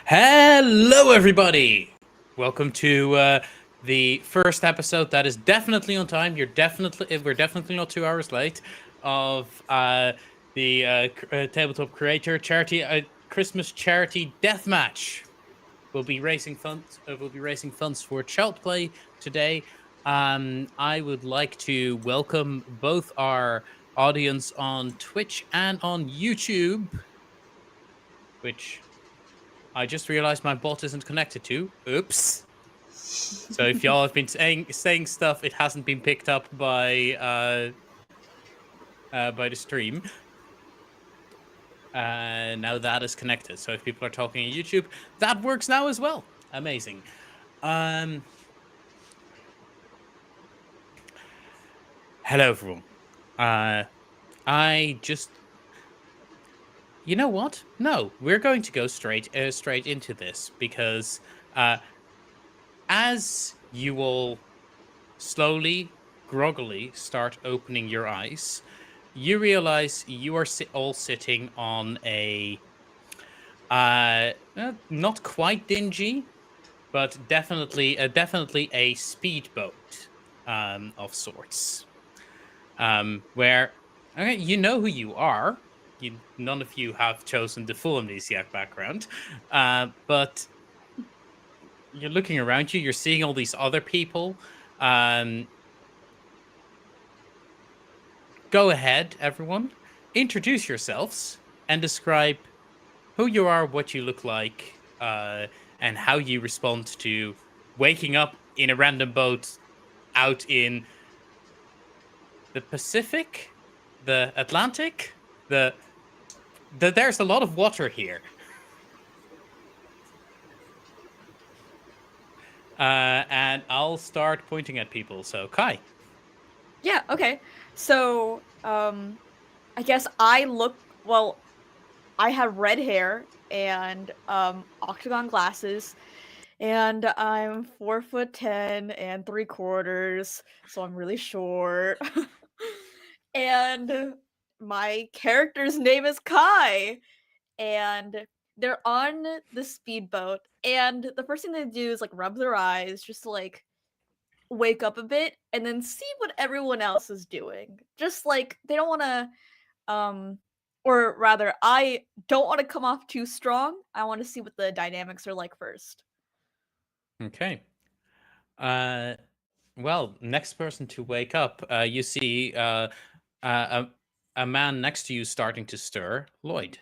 Hello, everybody. Welcome to the first episode that is definitely on time. We're definitely not 2 hours late of the Tabletop Creator charity Christmas charity Deathmatch. We'll be raising funds. We'll be raising funds for child play today. I would like to welcome both our audience on Twitch and on YouTube, which I just realized my bot isn't connected to. Oops. So if y'all have been saying stuff, it hasn't been picked up by the stream. Now that is connected. So if people are talking on YouTube, that works now as well. Amazing. Hello, everyone. I just, you know what? No, we're going to go straight into this because as you all slowly, groggily start opening your eyes, you realize you are all sitting on a not quite dingy, but definitely a speedboat of sorts. Where okay, you know who you are. None of you have chosen the full amnesiac background, but you're looking around you. You're seeing all these other people. Go ahead, everyone. Introduce yourselves and describe who you are, what you look like, and how you respond to waking up in a random boat out in the Pacific, the Atlantic, there's a lot of water here. And I'll start pointing at people. So, Kai. Yeah, okay. So, I guess I have red hair and octagon glasses, and I'm 4'10" and 3/4, so I'm really short. And my character's name is Kai, and they're on the speedboat, and the first thing they do is like rub their eyes just to like wake up a bit and then see what everyone else is doing. Just like they don't want to or rather I don't want to come off too strong. I want to see what the dynamics are like first. Okay. Uh, well, next person to wake up, you see a man next to you starting to stir, Lloyd.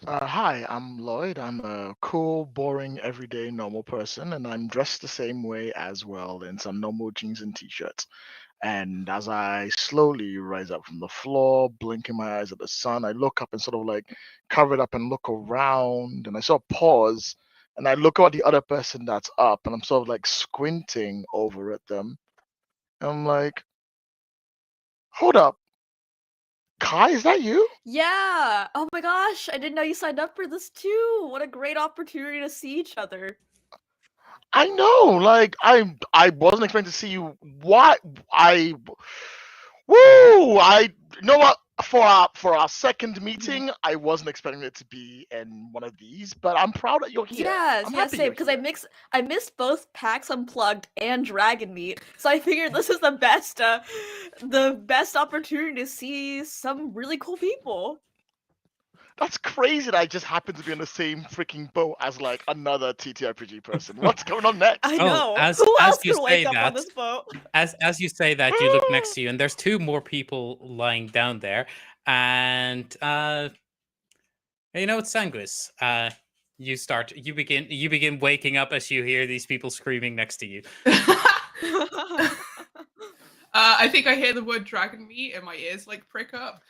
Hi, I'm Lloyd. I'm a cool, boring, everyday, normal person, and I'm dressed the same way as well in some normal jeans and t-shirts. And as I slowly rise up from the floor, blinking my eyes at the sun, I look up and sort of like cover it up and look around, and I sort of pause, and I look at the other person that's up, and I'm sort of like squinting over at them. And I'm like, hold up, Kai, is that you? Yeah. Oh my gosh, I didn't know you signed up for this too. What a great opportunity to see each other. I know, like I wasn't expecting to see you. What I, woo! I you know what for our second Mhm. meeting, I wasn't expecting it to be in one of these, but I'm proud that you're here. Yeah, I'm yeah, happy same. you're Because here. I missed both PAX Unplugged and Dragon Meet, so I figured this is the best opportunity to see some really cool people. That's crazy that I just happened to be in the same freaking boat as like another TTRPG person. What's going on I next? Oh, know. as Who as else you could say wake up on that, this boat? as you say that, you look next to you, and there's two more people lying down there, and you know it's Sanguis. You begin waking up as you hear these people screaming next to you. I think I hear the word dragon meat and my ears like prick up.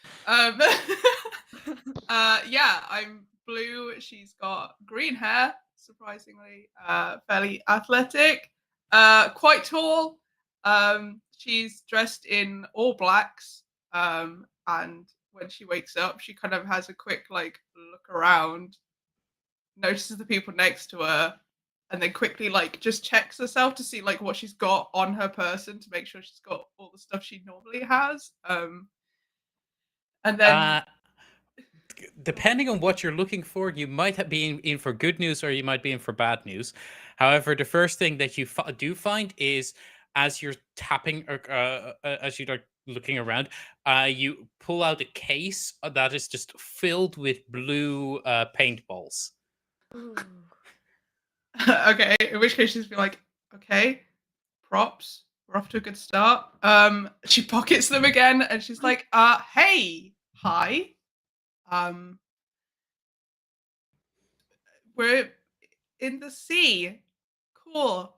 Yeah, I'm blue. She's got green hair, surprisingly, fairly athletic, quite tall. She's dressed in all blacks, and when she wakes up, she kind of has a quick like look around, notices the people next to her, and then quickly like just checks herself to see like what she's got on her person to make sure she's got all the stuff she normally has. And then Uh, depending on what you're looking for, you might be in for good news or you might be in for bad news. However, the first thing that you do find is as you're tapping or as you're like looking around, you pull out a case that is just filled with blue paintballs. Ooh. Okay, in which case she's be like, okay, props. We're off to a good start. She pockets them again and she's like, hey, hi. We're in the sea. Cool.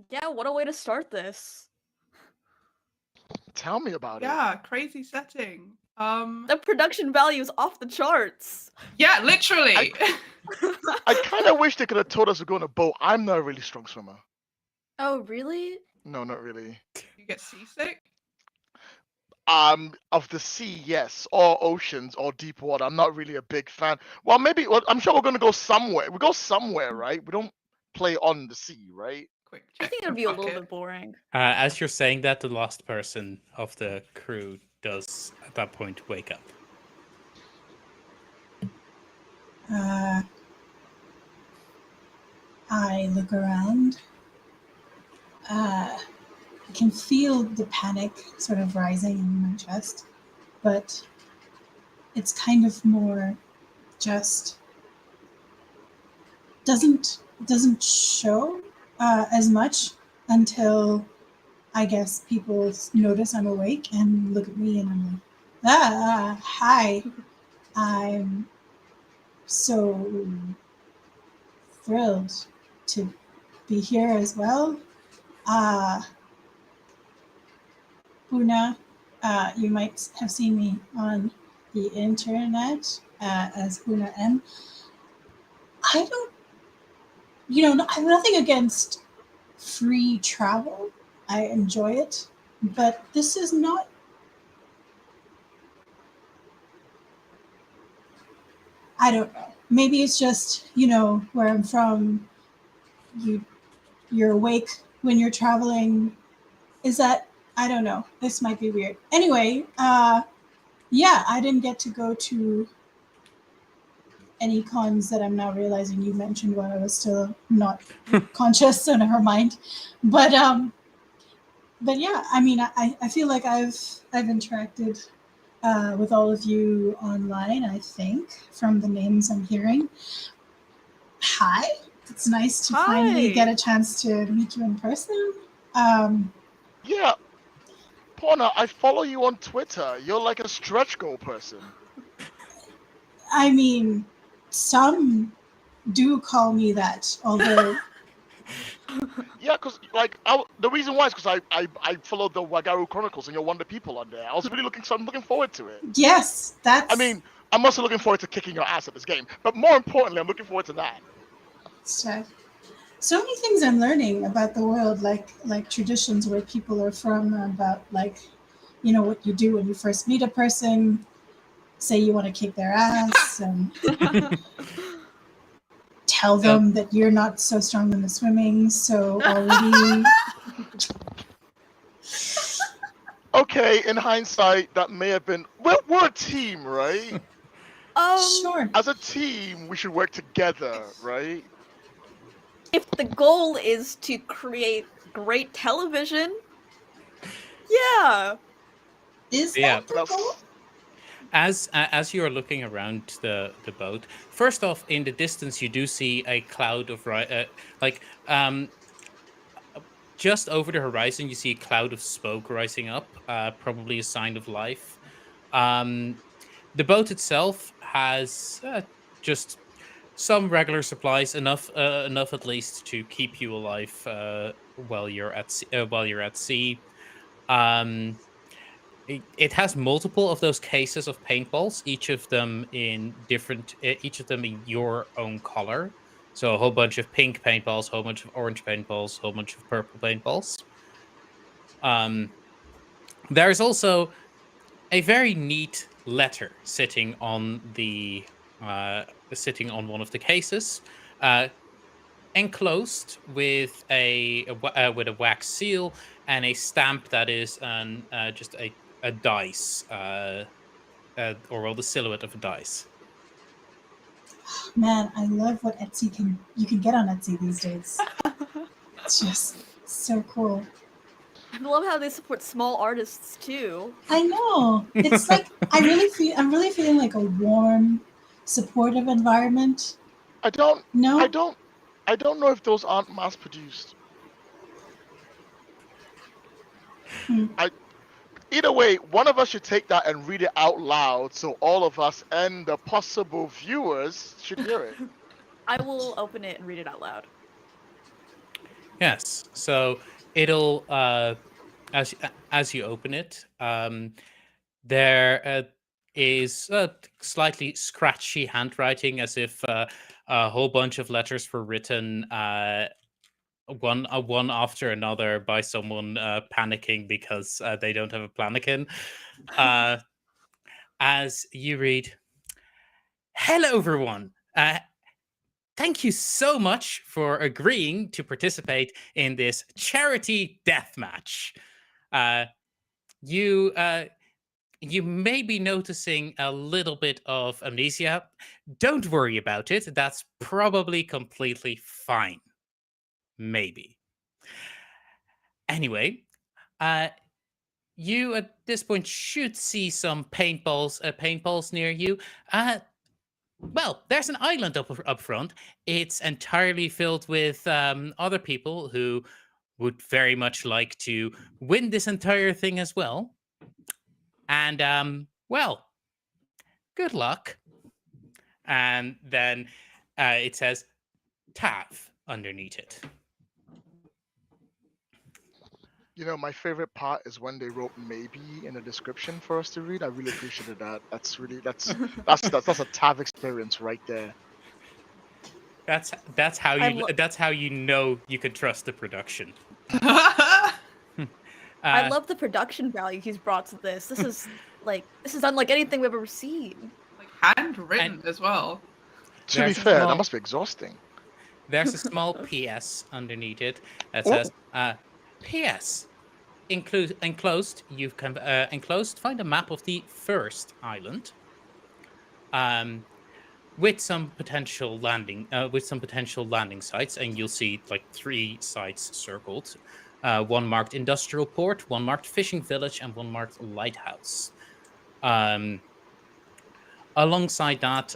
Yeah, what a way to start this. Tell me about it. Yeah, crazy setting. The production value is off the charts. Yeah, literally. I kind of wish they could have told us to go on a boat. I'm not a really strong swimmer. Oh, really? No, not really. You get seasick? Of the sea, yes, or oceans or deep water. I'm not really a big fan. Well, maybe. Well, I'm sure we're gonna go somewhere. We go somewhere, right? We don't play on the sea, right? Quick I check. think it'd be a little bit boring. As you're saying that, the last person of the crew does at that point wake up. I look around. I can feel the panic sort of rising in my chest, but it's kind of more just doesn't show as much until I guess people notice I'm awake and look at me and I'm like, hi. I'm so thrilled to be here as well. Una, you might have seen me on the internet as Una M. I don't, I have nothing against free travel. I enjoy it, but this is not. I don't know. Maybe it's just, where I'm from, you're awake when you're traveling. Is that, I don't know. This might be weird. Anyway, yeah, I didn't get to go to any cons that I'm now realizing you mentioned while I was still not conscious, so never mind. But yeah, I mean, I feel like I've interacted with all of you online, I think, from the names I'm hearing. Hi, it's nice to finally get a chance to meet you in person. Yeah, Pauna, I follow you on Twitter. You're like a stretch goal person. I mean, some do call me that, although. Yeah, because the reason why is because I followed the Wagaru Chronicles and you're one of the people on there. I'm looking forward to it. Yes, that's. I mean, I'm also looking forward to kicking your ass at this game, but more importantly, I'm looking forward to that. So many things I'm learning about the world, like traditions where people are from, about what you do when you first meet a person, say you want to kick their ass, and tell them that you're not so strong in the swimming, so already. Okay, in hindsight, that may have been. We're a team, right? Sure. As a team, we should work together, right? If the goal is to create great television, yeah. Is that the goal? As you are looking around the boat, first off, in the distance you do see a cloud of just over the horizon you see a cloud of smoke rising up, probably a sign of life. The boat itself has just some regular supplies, enough at least to keep you alive while you're at sea. It has multiple of those cases of paintballs, each of them in your own color. So a whole bunch of pink paintballs, a whole bunch of orange paintballs, a whole bunch of purple paintballs. There's also a very neat letter sitting on one of the cases, enclosed with with a wax seal and a stamp that is just a dice roll the silhouette of a dice. Man, I love what you can get on Etsy these days. It's just so cool. I love how they support small artists too. I know. It's like I'm really feeling like a warm, supportive environment. I don't No? know if those aren't mass produced. Hmm. Either way, one of us should take that and read it out loud so all of us and the possible viewers should hear it. I will open it and read it out loud. Yes. So it'll as you open it, there is slightly scratchy handwriting, as if a whole bunch of letters were written one after another by someone panicking because they don't have a plannikin. As you read, "Hello, everyone. Thank you so much for agreeing to participate in this charity deathmatch. You may be noticing a little bit of amnesia. Don't worry about it. That's probably completely fine. Maybe. Anyway, you at this point should see some paintballs near you. Well, there's an island up front. It's entirely filled with other people who would very much like to win this entire thing as well. And well, good luck." And then it says Tav underneath it. You know, my favorite part is when they wrote "maybe" in the description for us to read. I really appreciated that. That's a TAV experience right there. That's how you know you can trust the production. I love the production value he's brought to this. This is unlike anything we've ever seen. Like handwritten as well. To be fair, that must be exhausting. There's a small PS underneath it that says, "PS. Enclosed. You've enclosed. Find a map of the first island, with some potential landing sites, and you'll see like 3 sites circled. One marked industrial port, one marked fishing village, and one marked lighthouse. Alongside that,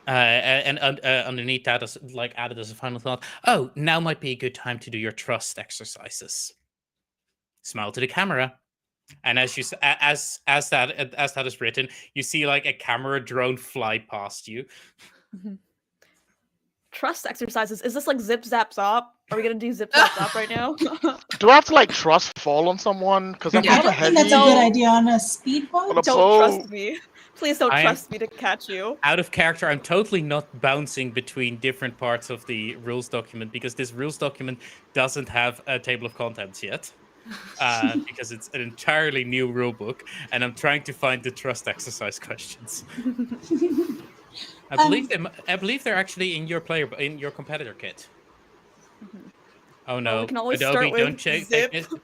and underneath that is like added as a final thought. Oh, now might be a good time to do your trust exercises. Smile to the camera." And as you as that is written, you see like a camera drone fly past you. Trust exercises. Is this like zip zap zop? Are we gonna do zip zap zop right now? Do I have to like trust fall on someone? Because I'm Yeah. I kind of don't think heavy. that's a good idea on a speedboat. Don't trust me. Please don't trust me to catch you. Out of character, I'm totally not bouncing between different parts of the rules document because this rules document doesn't have a table of contents yet. Because it's an entirely new rule book, and I'm trying to find the trust exercise questions. I believe they're actually in your competitor kit. Oh no, we can always Adobe, start with don't zip.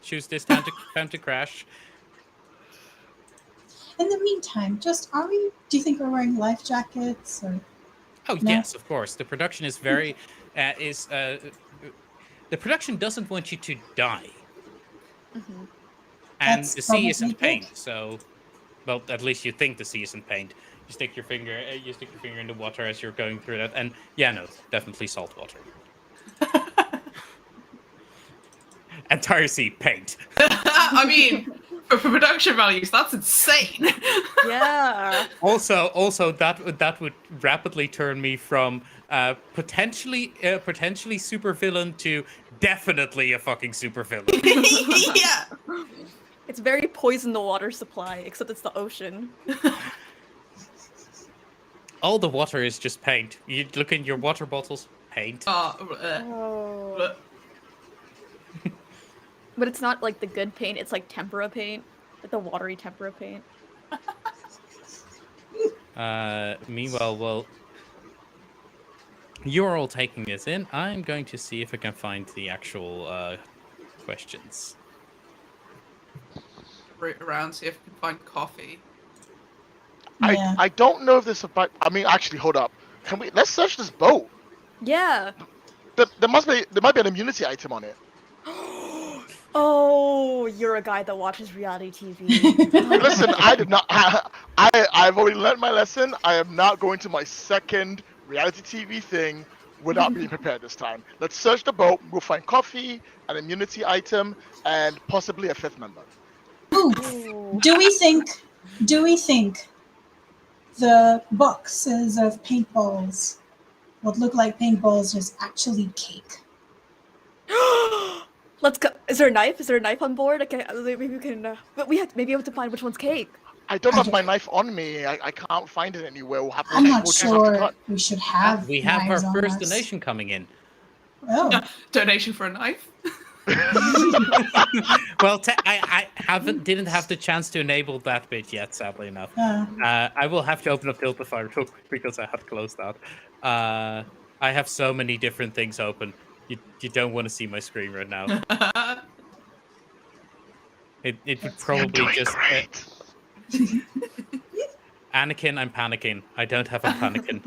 choose this time to crash. In the meantime, do you think we're wearing life jackets or? Oh No? yes, of course. The production is very the production doesn't want you to die. And That's the sea isn't probably paint, good. so well, at least you think the sea isn't paint. You stick your finger in the water as you're going through that, and yeah, no, definitely salt water. Entire sea paint. I mean, for production values, that's insane. Yeah. Also, that would rapidly turn me from potentially super villain to definitely a fucking super villain. Yeah. It's very poison the water supply, except it's the ocean. All the water is just paint. You look in your water bottles, paint. Oh. But it's not like the good paint, it's like tempera paint. Like the watery tempera paint. Meanwhile, well, you're all taking this in. I'm going to see if I can find the actual questions. route around, see if I can find coffee. Yeah. I don't know if this about. I mean, actually, hold up. Let's search this boat. Yeah. There might be an immunity item on it. Oh, you're a guy that watches reality TV. Listen, I did not. I've already learned my lesson. I am not going to my second reality TV thing without being prepared this time. Let's search the boat. We'll find coffee, an immunity item, and possibly a fifth member. Ooh, Ooh. do we think the boxes of paintballs, what look like paintballs, is actually cake? Let's go. Is there a knife? Is there a knife on board? Okay, maybe we can. But maybe have to find which one's cake. I don't I have don't- my knife on me. I can't find it anywhere. I'm not we'll just have to sure cut. we should have We have our knives on first us. donation coming in. Oh, Donation for a knife. Well, I didn't have the chance to enable that bit yet, sadly enough. I will have to open up Tiltify real quick because I had closed that. I have so many different things open. You don't want to see my screen right now. It would You're probably doing just great. Anakin, I'm panicking. I don't have a panicking.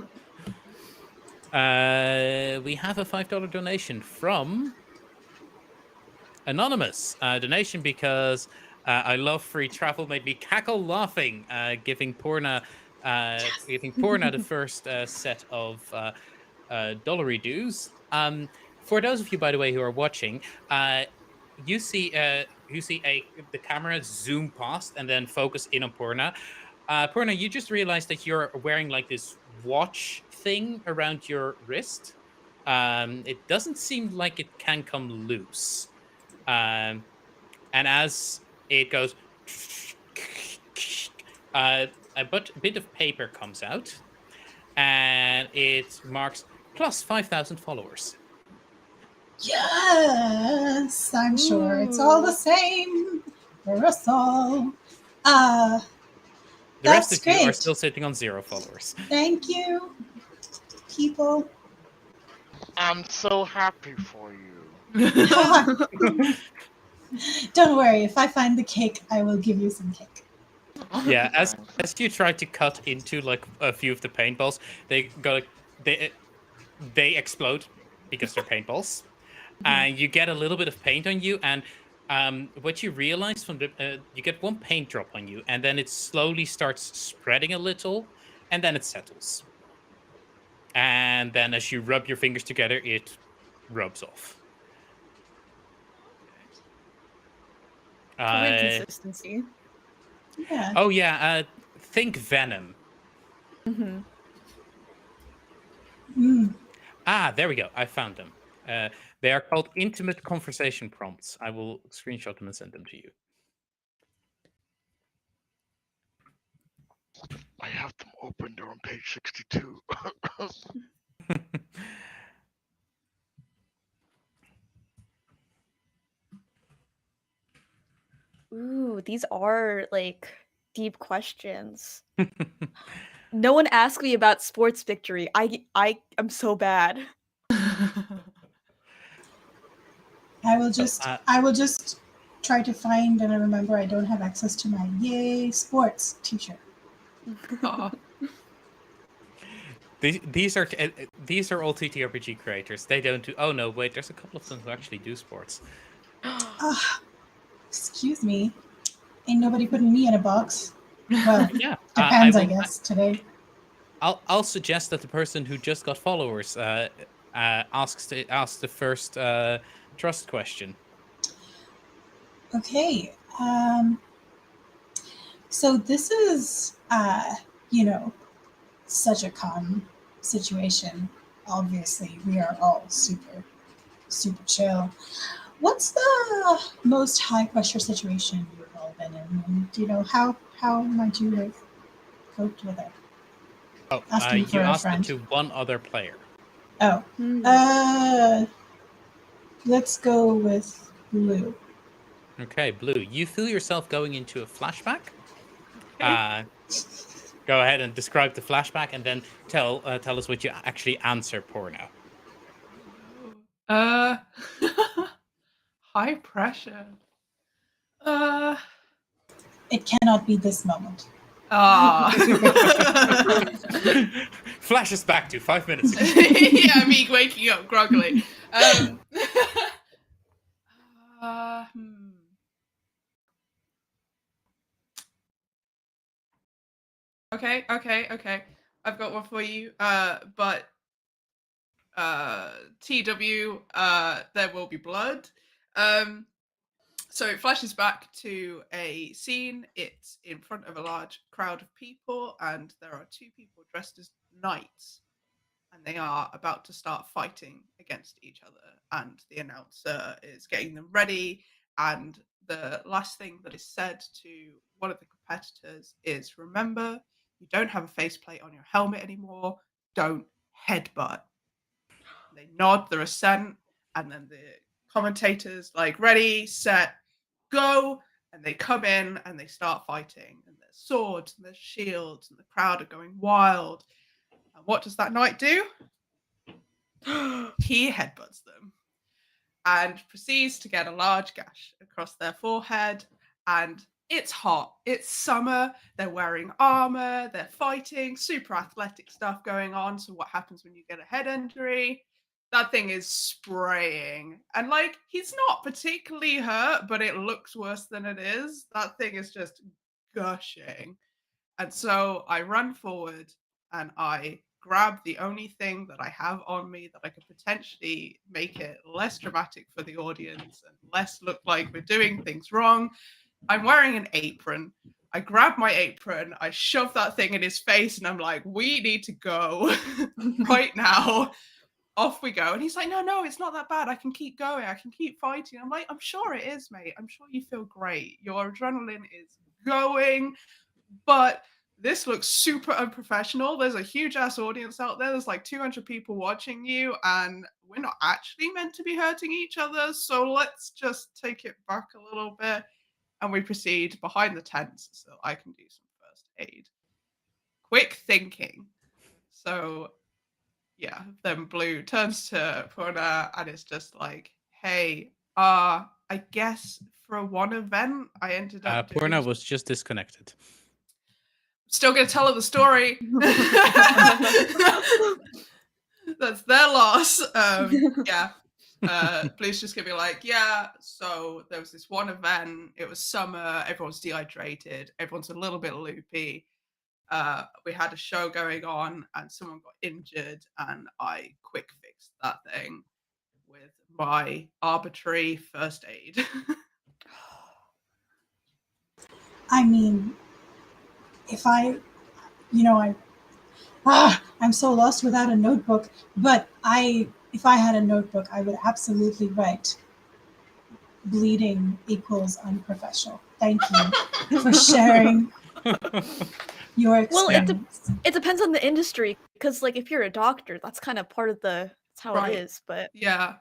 We have a $5 donation from Anonymous. Donation because I love free travel made me cackle laughing, giving Porna the first set of dollary dues. For those of you, by the way, who are watching, you see the camera zoom past and then focus in on Porna. Porna, you just realized that you're wearing like this watch thing around your wrist. It doesn't seem like it can come loose. And as it goes, a bit of paper comes out, and it marks plus 5,000 followers. yes, I'm sure it's all the same for us all. Uh, The rest That's of you are great. still sitting on 0 followers. Thank you, people. I'm so happy for you. Don't worry, if I find the cake, I will give you some cake. Yeah, as Thanks. you try to cut into like a few of the paintballs, they go they explode because they're paintballs, and you get a little bit of paint on you. And what you realize from you get one paint drop on you, and then it slowly starts spreading a little, and then it settles. And then as you rub your fingers together, it rubs off. Weird consistency. Yeah. Oh yeah, think Venom. Mm-hmm. Mm. There we go. I found them. They are called intimate conversation prompts. I will screenshot them and send them to you. I have them open. They're on page 62. Ooh, these are like deep questions. No one asked me about sports victory. I am so bad. I will just try to find and I remember I don't have access to my Yay Sports t-shirt. Aw. These are all TTRPG creators. They don't do. Oh no, wait. There's a couple of them who actually do sports. Excuse me. Ain't nobody putting me in a box. Well, Yeah, depends, I will- guess, today. I'll suggest that the person who just got followers asks the first trust question. Okay. So this is, such a calm situation. Obviously, we are all super, super chill. What's the most high pressure situation you've all been in? And do you know how might you have coped with it? Oh, Asking for you a asked friend. it to one other player. Oh, let's go with Blue. Okay, Blue. You feel yourself going into a flashback. Go ahead and describe the flashback, and then tell us what you actually answer, Porno. High pressure. It cannot be this moment. Ah. Flashes back to 5 minutes ago. Yeah, me waking up groggily. Hmm. Okay. I've got one for you. But TW, there will be blood. So it flashes back to a scene. It's in front of a large crowd of people, and there are two people dressed as knights, and they are about to start fighting against each other. And the announcer is getting them ready. And the last thing that is said to one of the competitors is, remember, you don't have a faceplate on your helmet anymore. Don't headbutt. They nod their assent, and then the commentators like, ready, set, go, and they come in and they start fighting, and there's swords and there's shields, and the crowd are going wild. And what does that knight do? He headbutts them and proceeds to get a large gash across their forehead. And it's hot. It's summer. They're wearing armor. They're fighting. Super athletic stuff going on. So what happens when you get a head injury? That thing is spraying. And like, he's not particularly hurt, but it looks worse than it is. That thing is just gushing. And so I run forward and I grab the only thing that I have on me that I could potentially make it less dramatic for the audience and less look like we're doing things wrong. I'm wearing an apron. I grab my apron, I shove that thing in his face, and I'm like, we need to go right now. Off we go. And he's like, no, it's not that bad. I can keep going. I can keep fighting. I'm like, I'm sure it is, mate. I'm sure you feel great. Your adrenaline is going. But this looks super unprofessional. There's a huge ass audience out there. There's like 200 people watching you, and we're not actually meant to be hurting each other. So let's just take it back a little bit. And we proceed behind the tents so I can do some first aid. Quick thinking. So yeah, then Blue turns to Purna and it's just like, hey, I guess for one event I ended up Purna was just disconnected. Still gonna tell her the story. That's their loss. Yeah. Blue's just gonna be like, yeah, so there was this one event, it was summer, everyone's dehydrated, everyone's a little bit loopy. We had a show going on and someone got injured, and I quick fixed that thing with my arbitrary first aid. I mean, if I'm so lost without a notebook, but if I had a notebook, I would absolutely write bleeding equals unprofessional. Thank you for sharing your experience. Well, it depends on the industry, because like if you're a doctor, that's kind of part of that's how Right. it is. But Yeah.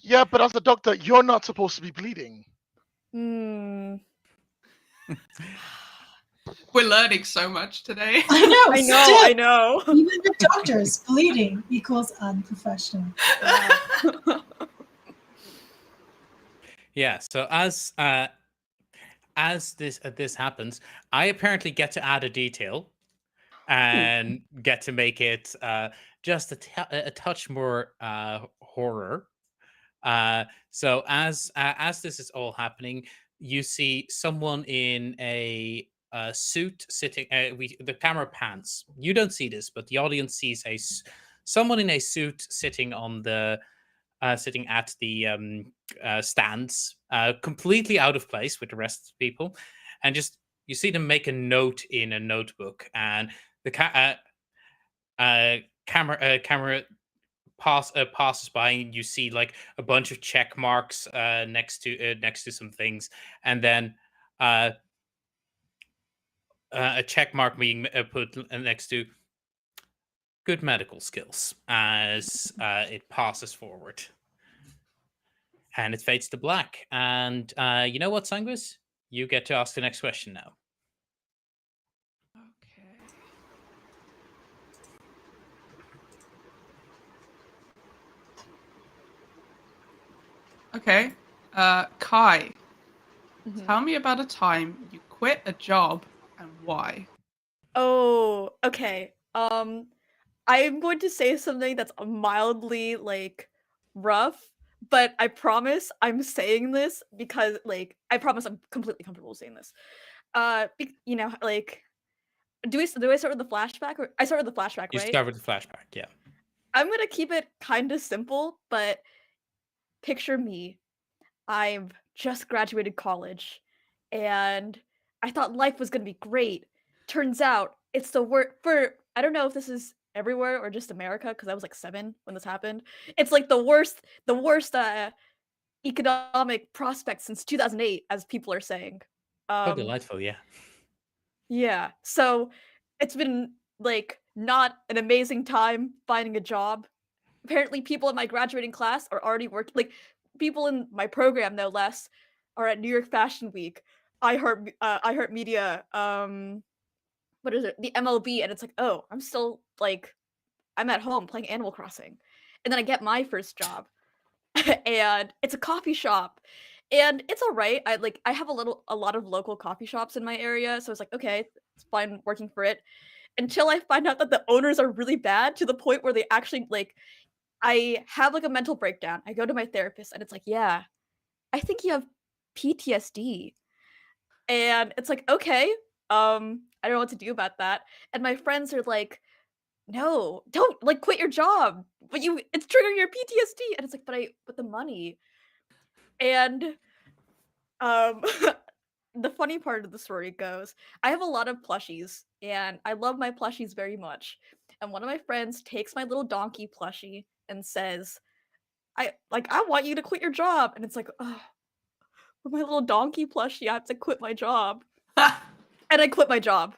Yeah, but as a doctor, you're not supposed to be bleeding. We're learning so much today. I know. I know. Even the doctors, bleeding equals unprofessional. Yeah. So as this happens, I apparently get to add a detail and get to make it just a touch more horror. So as this is all happening, you see someone in a suit sitting. The camera pans. You don't see this, but the audience sees someone in a suit sitting on the sitting at the stands, completely out of place with the rest of the people, and just you see them make a note in a notebook, and the camera passes by, and you see like a bunch of check marks next to some things, and then a check mark being put next to good medical skills as it passes forward. And it fades to black. And you know what, Sanguis? You get to ask the next question now. Okay. Kai, Mhm. tell me about a time you quit a job and why? Oh, okay. I'm going to say something that's mildly like rough, but I promise I'm saying this because like I promise I'm completely comfortable saying this. You know, like do I start with the flashback or I start with the flashback, You right? start with the flashback, yeah. I'm gonna keep it kind of simple, but picture me. I've just graduated college, and I thought life was gonna be great. Turns out it's the worst. For I don't know if this is everywhere or just America, because I was like 7 when this happened. It's like the worst economic prospect since 2008, as people are saying. Oh, Um, delightful, yeah. yeah, so it's been like not an amazing time finding a job. Apparently people in my graduating class are already working, like people in my program no less are at New York Fashion Week, iHeart Media, what is it, the MLB, and it's like, oh, I'm still like I'm at home playing Animal Crossing. And then I get my first job and it's a coffee shop, and it's all right. I have a lot of local coffee shops in my area, so it's like, okay, it's fine working for it until I find out that the owners are really bad to the point where they actually like I have like a mental breakdown. I go to my therapist and it's like, yeah, I think you have PTSD. And it's like, okay, I don't know what to do about that. And my friends are like, no, don't like quit your job. But it's triggering your PTSD. And it's like, but the money. And um the funny part of the story goes, I have a lot of plushies and I love my plushies very much. And one of my friends takes my little donkey plushie and says, I want you to quit your job. And it's like, oh, for my little donkey plushie, I have to quit my job. And I quit my job.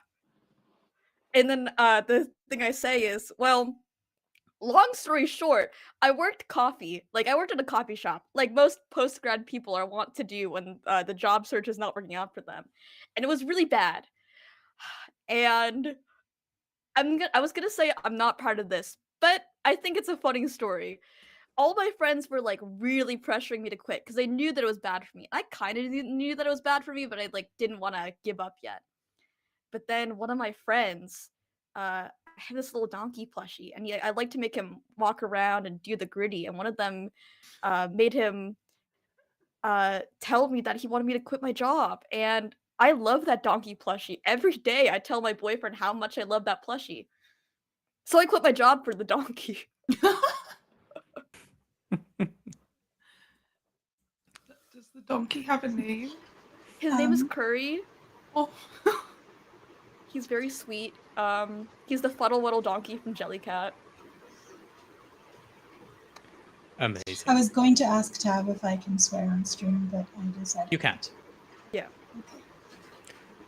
And then the thing I say is, well, long story short, I worked coffee. Like I worked at a coffee shop, like most post-grad people are want to do when the job search is not working out for them. And it was really bad. And I was gonna say I'm not proud of this, but I think it's a funny story. All my friends were like really pressuring me to quit because they knew that it was bad for me. I kind of knew that it was bad for me, but I like didn't want to give up yet. But then one of my friends, I have this little donkey plushie, and I like to make him walk around and do the gritty. And one of them made him tell me that he wanted me to quit my job, and I love that donkey plushie. Every day, I tell my boyfriend how much I love that plushie. So I quit my job for the donkey. Does the donkey have a name? His name is Curry. Oh. He's very sweet. He's the Fuddle-Wuddle donkey from Jellycat. Amazing. I was going to ask Tab if I can swear on stream, but I decided You can't. Yeah. Okay.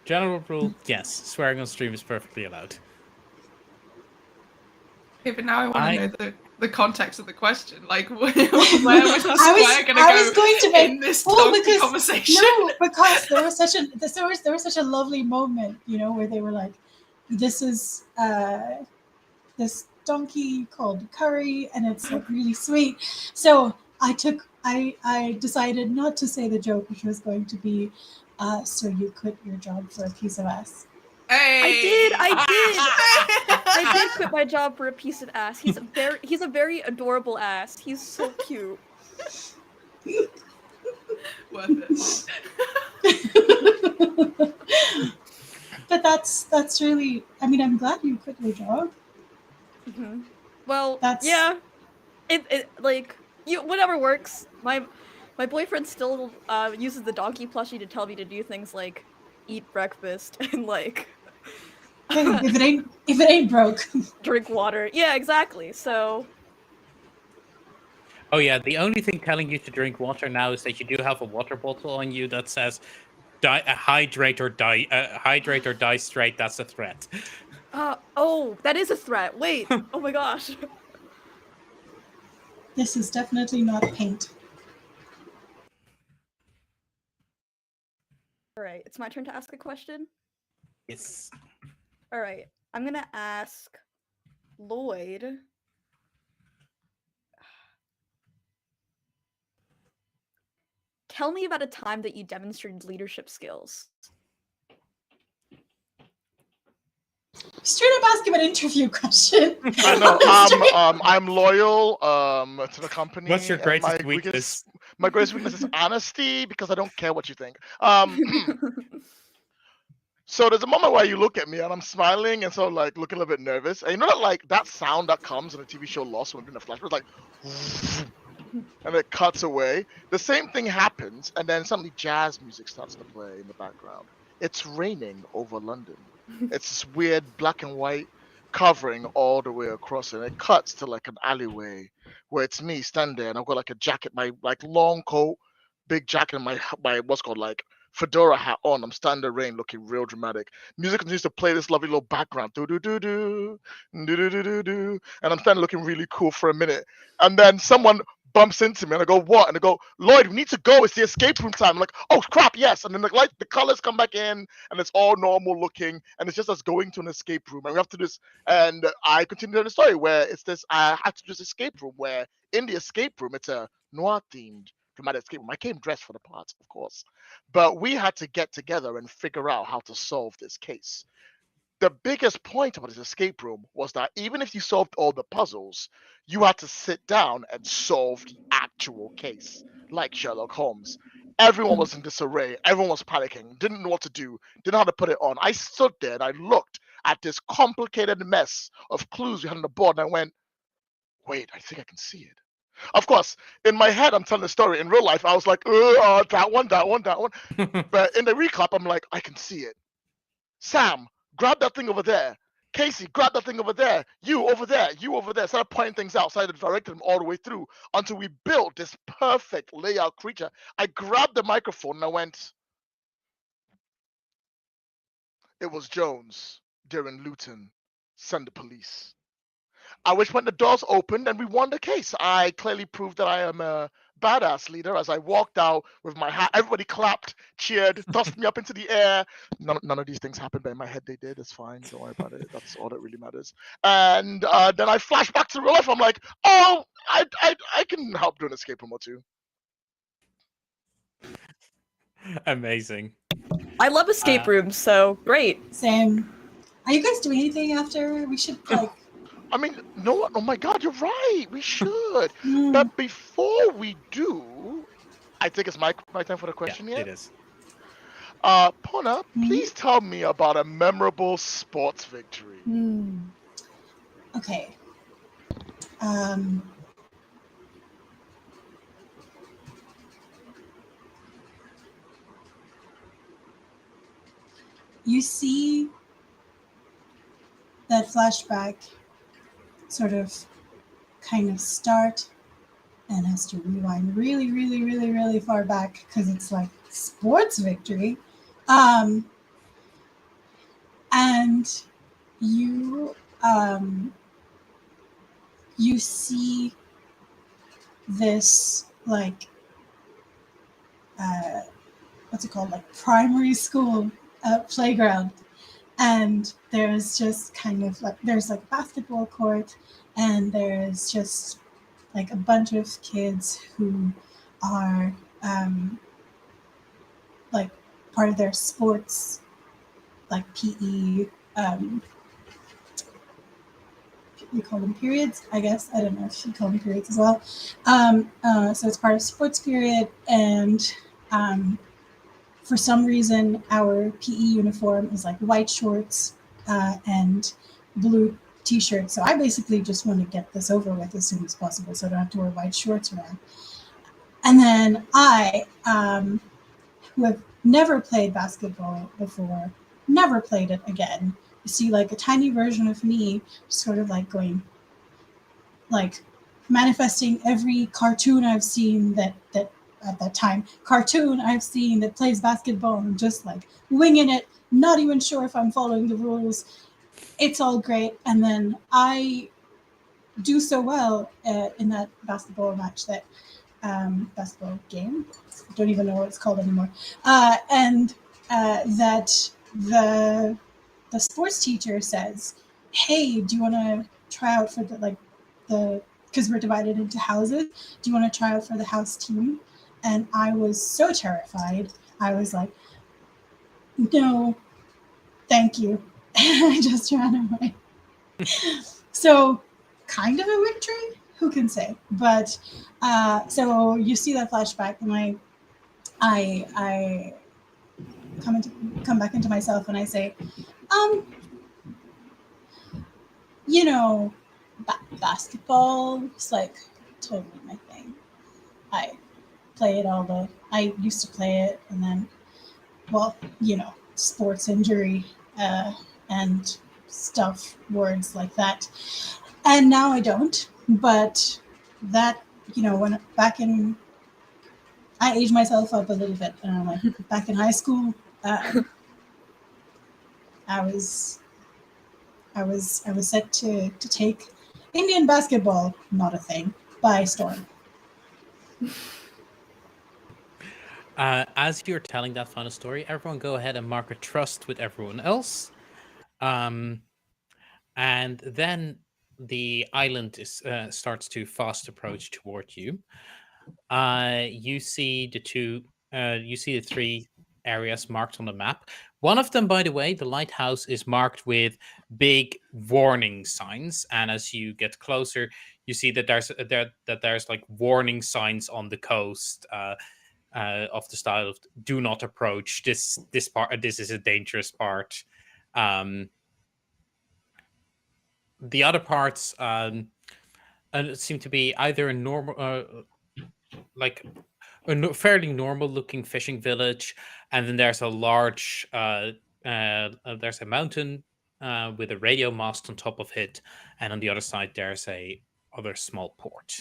General rule, yes, swearing on stream is perfectly allowed. Okay, but now I want I- to know the context of the question. Like, where was the square going to go I was going to make in this well, donkey because conversation? no, because there was such a lovely moment, you know, where they were like, "This is this donkey called Curry, and it's like really sweet." So I decided not to say the joke, which was going to be, "So you quit your job for a piece of ass." Hey! I did quit my job for a piece of ass. He's a very adorable ass. He's so cute. Worth it. But that's really. I mean, I'm glad you quit your job. Mm-hmm. Well, That's yeah. It like whatever works. My boyfriend still uses the donkey plushie to tell me to do things like eat breakfast and like hey, if it ain't broke. drink water. Yeah, exactly. So Oh yeah, the only thing telling you to drink water now is that you do have a water bottle on you that says hydrate or die, hydrate or die straight. That's a threat. oh, that is a threat. Wait. Oh my gosh. This is definitely not paint. All right, it's my turn to ask a question. Yes. All right, I'm gonna ask Lloyd. Tell me about a time that you demonstrated leadership skills. straight up ask him an interview question. I know. I'm loyal to the company. What's your and greatest weakness? My greatest weakness is honesty because I don't care what you think. So there's a moment where you look at me and I'm smiling and so like looking a little bit nervous. And you know that like that sound that comes in a TV show Lost when we're doing a flashback, like, and it cuts away. The same thing happens, and then suddenly jazz music starts to play in the background. It's raining over London. It's this weird black and white covering all the way across, and it cuts to like an alleyway where it's me standing there, and I've got like a jacket, my like long coat, big jacket, and my what's called like fedora hat on. I'm standing in the rain, looking real dramatic. Music continues to play this lovely little background, do do do do, do do do do do, and I'm standing looking really cool for a minute, and then someone bumps into me and I go, what? And they go, Lloyd, we need to go. It's the escape room time. I'm like, oh crap, yes. And then the colors come back in and it's all normal looking and it's just us going to an escape room. And we have to do this. And I continue the story where it's this, I had to do this escape room where in the escape room, it's a noir themed dramatic escape room. I came dressed for the part, of course. But we had to get together and figure out how to solve this case. The biggest point about this escape room was that even if you solved all the puzzles, you had to sit down and solve the actual case, like Sherlock Holmes. Everyone was in disarray. Everyone was panicking, didn't know what to do, didn't know how to put it on. I stood there and I looked at this complicated mess of clues we had on the board and I went, wait, I think I can see it. Of course, in my head, I'm telling the story. In real life, I was like, that one. But in the recap, I'm like, I can see it. Sam, grab that thing over there. Casey, grab that thing over there. You over there. You over there. Started pointing things out. Started directing them all the way through until we built this perfect layout creature. I grabbed the microphone and I went, it was Jones. They're in Luton. Send the police. At which point the doors opened and we won the case. I clearly proved that I am a badass leader as I walked out with my hat. Everybody clapped, cheered, tossed me up into the air. None of these things happened, but in my head they did. It's fine. Don't worry about it. That's all that really matters. And then I flash back to real life. I'm like, oh, I can help do an escape room or two. Amazing. I love escape rooms, so great. Same. Are you guys doing anything after? We should like. I mean, no, oh my God, you're right. We should. But before we do, I think it's my time for the question Yeah, yet? it is. Pona, please tell me about a memorable sports victory. Okay. You see that flashback sort of kind of start and has to rewind really, really, really, really far back because it's like sports victory. And you you see this like what's it called, like primary school playground, and there's just kind of like there's like a basketball court and there's just like a bunch of kids who are like part of their sports, like PE, we call them periods, I guess. I don't know if you call them periods as well. So it's part of sports period, and for some reason our PE uniform is like white shorts and blue t-shirt. So I basically just want to get this over with as soon as possible so I don't have to wear white shorts around. And then I, who have never played basketball before, never played it again, you see like a tiny version of me sort of like going, like manifesting every cartoon I've seen that at that time, cartoon I've seen that plays basketball and just like winging it, not even sure if I'm following the rules. It's all great. And then I do so well in that basketball match, that basketball game, I don't even know what it's called anymore, and that the sports teacher says, hey, do you want to try out for the because we're divided into houses, do you want to try out for the house team? And I was so terrified. I was like, no, thank you. I just ran away. So, kind of a victory? Who can say? But so you see that flashback, and I come back into myself, and I say, you know, basketball is like totally my thing. I play it I used to play it, and then, well, sports injury and stuff, words like that. And now I don't. But that, when I aged myself up a little bit, and I'm like, back in high school, I was set to take Indian basketball, not a thing, by storm. As you're telling that final story, everyone go ahead and mark a trust with everyone else. And then the island starts to fast approach toward you. You see the three areas marked on the map. One of them, by the way, the lighthouse, is marked with big warning signs. And as you get closer, you see that there's like warning signs on the coast. Of the style of "Do not approach this part. This is a dangerous part." The other parts seem to be either a normal, like fairly normal looking fishing village, and then there's a large, there's a mountain with a radio mast on top of it, and on the other side there's a other small port.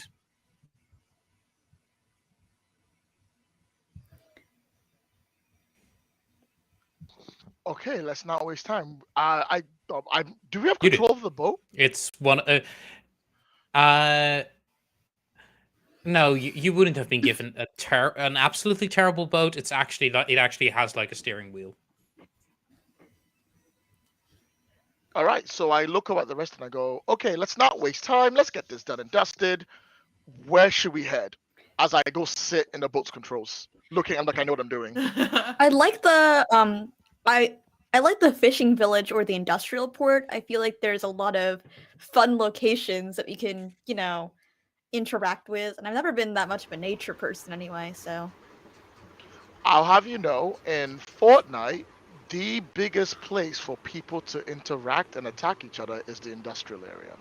Okay, let's not waste time. Do we have You do. control of the boat? It's one. No, you wouldn't have been given an absolutely terrible boat. It actually has like a steering wheel. All right, so I look over at the rest and I go, okay, let's not waste time. Let's get this done and dusted. Where should we head? As I go sit in the boat's controls, looking, I'm like, I know what I'm doing. I like the I like the fishing village or the industrial port. I feel like there's a lot of fun locations that we can, interact with. And I've never been that much of a nature person anyway, so. I'll have you know, in Fortnite, the biggest place for people to interact and attack each other is the industrial area.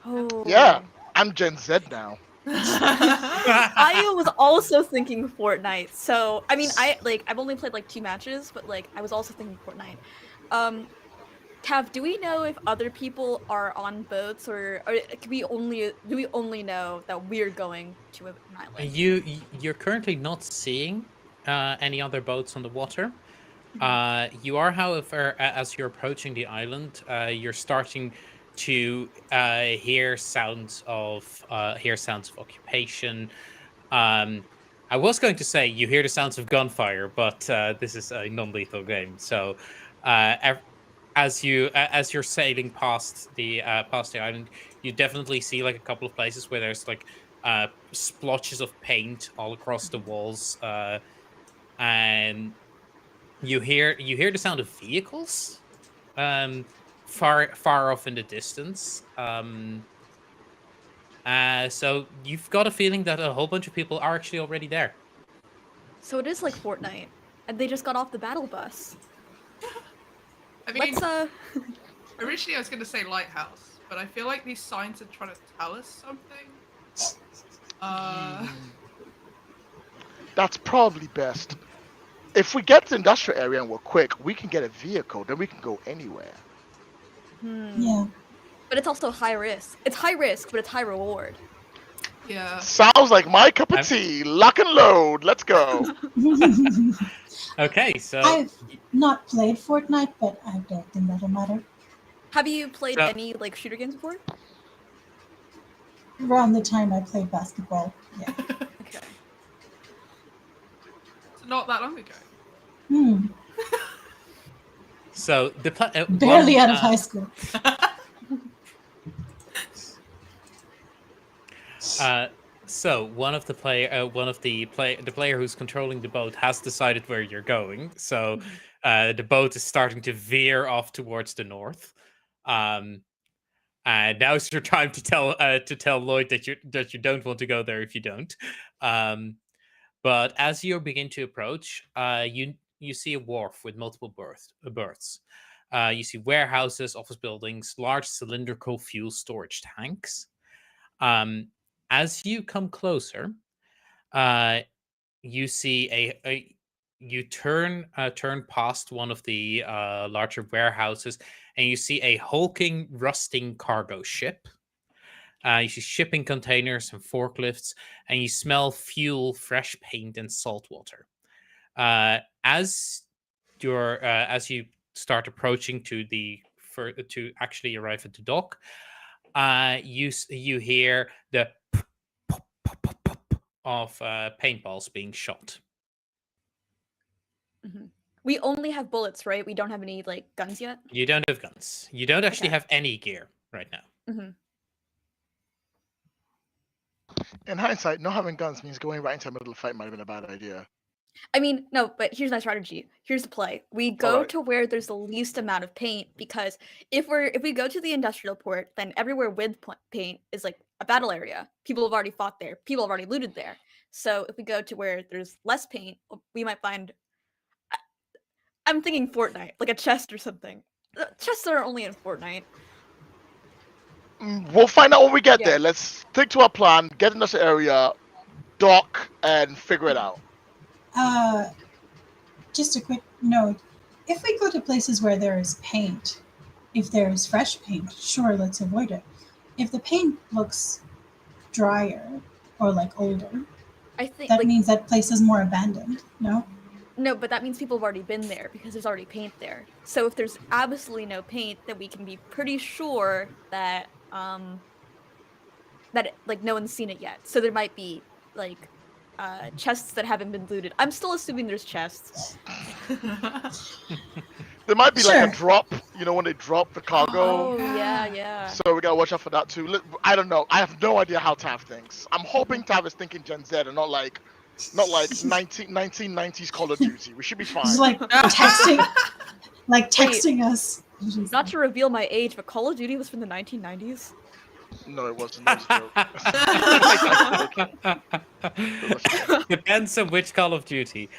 Oh. Yeah, I'm Gen Z now. I was also thinking Fortnite. So, I mean, I've only played like 2 matches, but I was also thinking Fortnite. Tav, do we know if other people are on boats, or do we only know that we're going to an island? You're currently not seeing any other boats on the water. You are, however, as you're approaching the island, you're starting to hear sounds of occupation. I was going to say you hear the sounds of gunfire, but this is a non-lethal game. So as you're sailing past the island, you definitely see like a couple of places where there's like splotches of paint all across the walls, and you hear the sound of vehicles far off in the distance. So you've got a feeling that a whole bunch of people are actually already there. So it is like Fortnite, and they just got off the battle bus. I mean, Let's originally I was going to say lighthouse, but I feel like these signs are trying to tell us something. That's probably best. If we get to the industrial area and we're quick, we can get a vehicle, then we can go anywhere. Yeah. But it's also high risk. It's high risk, but it's high reward. Yeah. Sounds like my cup of tea. Lock and load. Let's go. Okay, so I've not played Fortnite, but I don't think that'll matter. Have you played So- any shooter games before? Around the time I played basketball, yeah. Okay. So not that long ago. so the Barely out of high school. So the player who's controlling the boat has decided where you're going. So the boat is starting to veer off towards the north. And now's your time to tell Lloyd that you don't want to go there if you don't. But as you begin to approach, you see a wharf with multiple berths. You see warehouses, office buildings, large cylindrical fuel storage tanks. As you come closer, you see you turn past one of the larger warehouses, and you see a hulking, rusting cargo ship. You see shipping containers and forklifts, and you smell fuel, fresh paint, and salt water. As you start approaching to actually arrive at the dock, you hear the pop, pop, pop, pop of paintballs being shot. We only have bullets, right? We don't have any like guns yet. You don't have guns. You don't actually Okay. have any gear right now. In hindsight, not having guns means going right into the middle of the fight might have been a bad idea. I mean, no, but here's my strategy. Here's the play. We go Alright. to where there's the least amount of paint, because if we go to the industrial port, then everywhere with paint is like a battle area. People have already fought there. People have already looted there. So if we go to where there's less paint, we might find. I'm thinking Fortnite, like a chest or something. Chests are only in Fortnite. We'll find out when we get Yeah. there. Let's stick to our plan, get in this area, dock, and figure it out. Just a quick note. If we go to places where there is paint, if there is fresh paint, sure, let's avoid it. If the paint looks drier or like older, I think that means that place is more abandoned, no? No, but that means people have already been there because there's already paint there. So if there's absolutely no paint, then we can be pretty sure that like no one's seen it yet. So there might be like chests that haven't been looted. I'm still assuming there's chests. There might be Sure. like a drop, when they drop the cargo. Oh yeah. So we gotta watch out for that too. I don't know. I have no idea how Tav thinks. I'm hoping Tav is thinking Gen Z and not like 1990s Call of Duty. We should be fine. Just like texting us. Not to reveal my age, but Call of Duty was from the 1990s. No, it wasn't. That was a joke. Depends on which Call of Duty.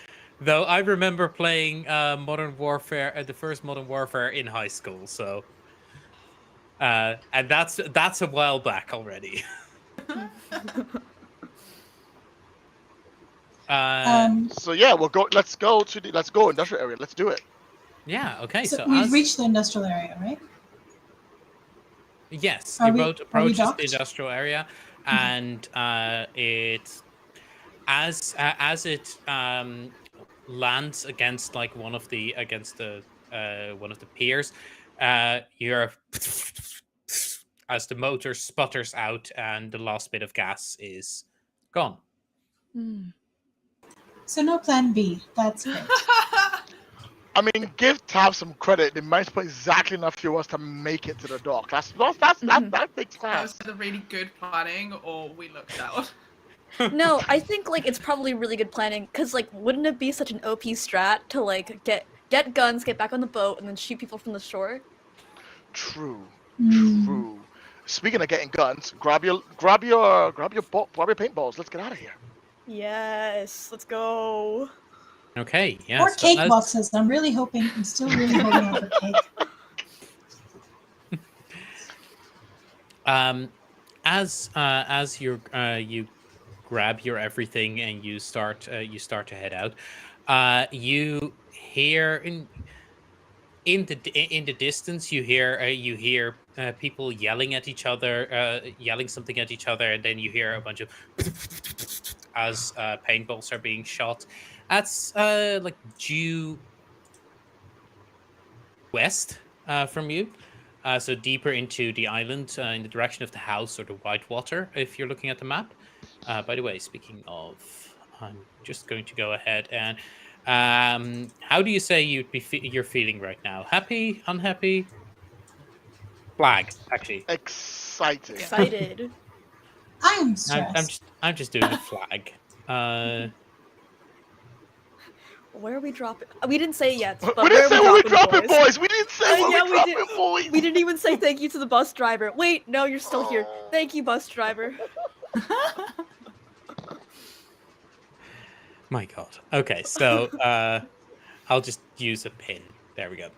Though I remember playing Modern Warfare, the first Modern Warfare in high school. So, and that's a while back already. So yeah, we'll go. Let's go industrial area. Let's do it. Yeah. Okay. So So we've reached the industrial area, right? yes, Are your we- boat are we approaches docked? the industrial area, and it as it lands against like one of the piers, you're as the motor sputters out and the last bit of gas is gone. So no plan B. That's great. I mean, give Tav some credit. They might put exactly enough fuel to make it to the dock. That makes That class. was either really good planning or we looked out. No, I think like it's probably really good planning, because like wouldn't it be such an OP strat to like get guns, get back on the boat, and then shoot people from the shore? True. Hmm. True. Speaking of getting guns, grab your paintballs. Let's get out of here. Yes, let's go. Okay. Yeah. Or so cake as- boxes. I'm still really holding out for cake. As you grab your everything and you start to head out, you hear in the distance you hear people yelling at each other, yelling something at each other, and then you hear a bunch of as paintballs are being shot. That's like due west from you. So deeper into the island, in the direction of the house or the Whitewater, if you're looking at the map. By the way, speaking of, I'm just going to go ahead and how do you say you're feeling right now? Happy, unhappy? Flag, actually. Excited. Excited. I'm I'm stressed. just doing a flag. Where are we dropping? We didn't say it yet, We but didn't where say where are we we dropping, dropping, boys. We didn't say where yeah, we we did. dropping, boys. We didn't even say thank you to the bus driver. Wait, no, you're still here. Oh. Thank you, bus driver. My God. Okay, so I'll just use a pin. There we go.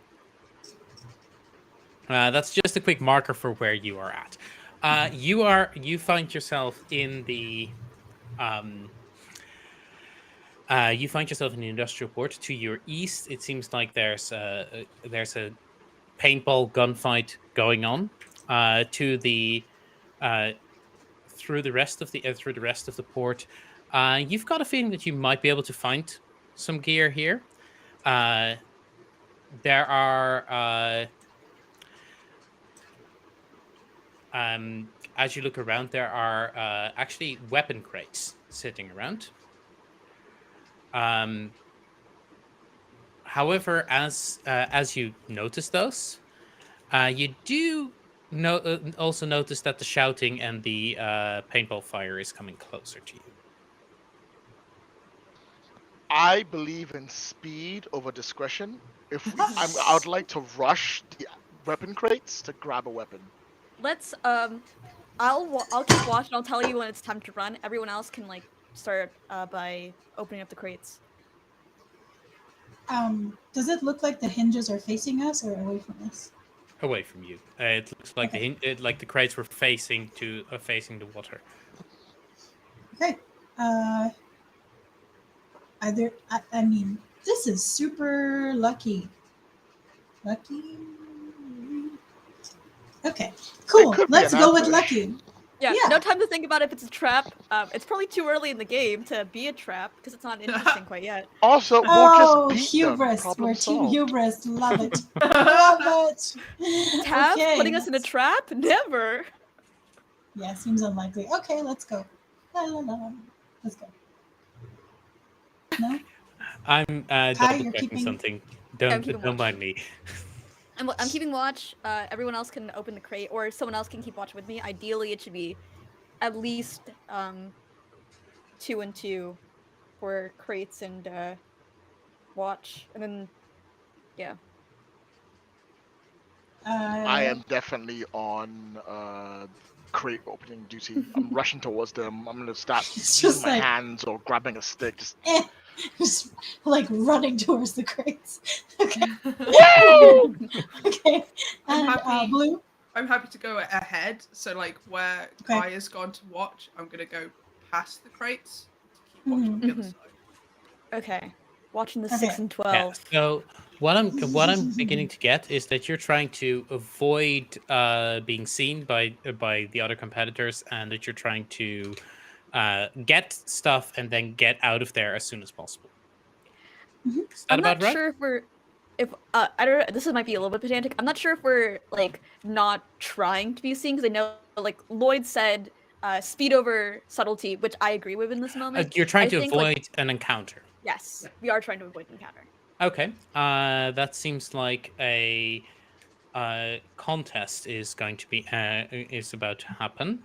That's just a quick marker for where you are at. You find yourself in the you find yourself in the industrial port. To your east, it seems like there's a paintball gunfight going on. To the through the rest of the port, you've got a feeling that you might be able to find some gear here. There are as you look around, there are actually weapon crates sitting around. However, as you notice those, you do also notice that the shouting and the paintball fire is coming closer to you. I believe in speed over discretion. I would like to rush the weapon crates to grab a weapon. Let's I'll keep watching. I'll tell you when it's time to run. Everyone else can like start by opening up the crates. Does it look like the hinges are facing us or away from us? Away from you. It looks like the crates were facing the water. Okay. I mean, this is super lucky. Lucky. Okay, cool. could be Let's an go with ambush. lucky. Yeah, Yeah. no time to think about if it's a trap. It's probably too early in the game to be a trap because it's not interesting quite yet. Also, we'll Oh, just beat them. hubris. Problem We're team solved. hubris. Love it. Love it. Tav Okay, putting us in a trap? Never. Yeah, seems unlikely. Okay, let's go. La, la, la. Let's go. No? I'm Kai, double you're checking keeping- something. I'm keeping Don't watch. mind me. I'm keeping watch. Everyone else can open the crate, or someone else can keep watch with me. Ideally, it should be at least 2 and 2 for crates and watch, and then yeah. I am definitely on crate opening duty. I'm rushing towards them. I'm gonna start It's using just my like- hands or grabbing a stick. Just just like running towards the crates. Okay. woo! Okay. I'm And happy. Blue. I'm happy to go ahead. So like where Okay. Kai has gone to watch, I'm gonna go past the crates to keep watch on the other Mhm. side. Okay, watching the Okay. 6 and Yeah, 12. so what I'm beginning to get is that you're trying to avoid being seen by the other competitors, and that you're trying to get stuff and then get out of there as soon as possible. Mhm. Is that I'm about not right? sure if I don't know, this might be a little bit pedantic. I'm not sure if we're like not trying to be seen because I know like Lloyd said speed over subtlety, which I agree with in this moment. You're trying I to think, avoid like, an encounter. yes, we are trying to avoid encounter. Okay, that seems like a contest is going to be is about to happen.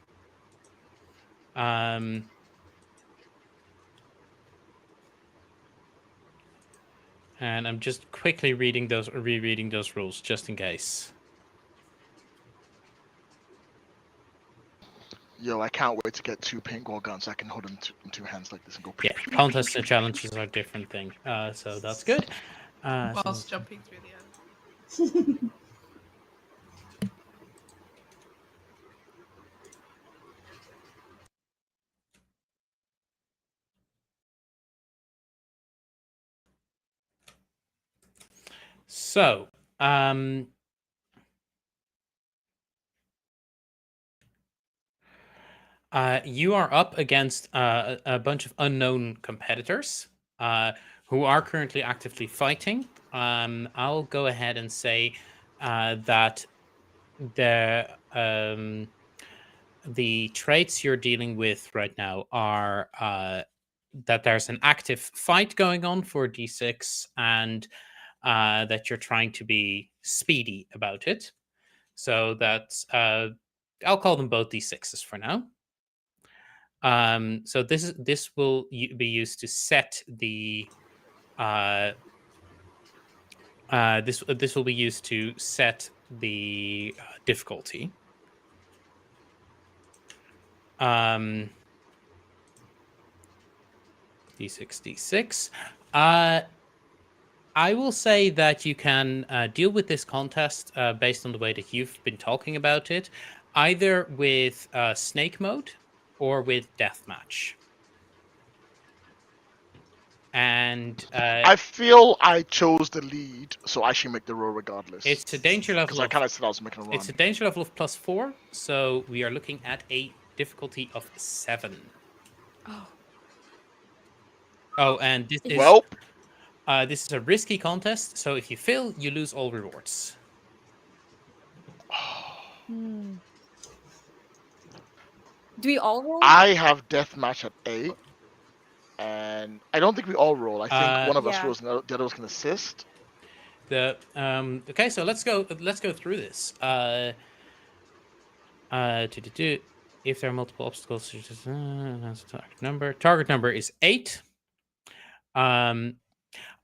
And I'm just quickly rereading those rules just in case. Yo, I can't wait to get 2 paintball guns. I can hold them in 2 hands like this and go. Yeah, contests and challenges are a different thing. So that's good. Whilst jumping through the air. So, you are up against a bunch of unknown competitors who are currently actively fighting. I'll go ahead and say that the traits you're dealing with right now are that there's an active fight going on for D6, and that you're trying to be speedy about it. So that's I'll call them both D6s for now. So this will be used to set the this will be used to set the difficulty. D6, D6. I will say that you can deal with this contest based on the way that you've been talking about it, either with snake mode or with deathmatch. And I feel I chose the lead, so I should make the roll regardless. it's a danger level. Because I kind of said I was making a run. It's a danger level of +4, so we are looking at a difficulty of 7. Oh. Oh, and this is Well, this is a risky contest, so if you fail, you lose all rewards. Hmm. Do we all roll? I have deathmatch at 8, and I don't think we all roll. I think one of us Yeah. rolls, and the other can assist. Okay, so let's go through this. If there are multiple obstacles, target number is 8.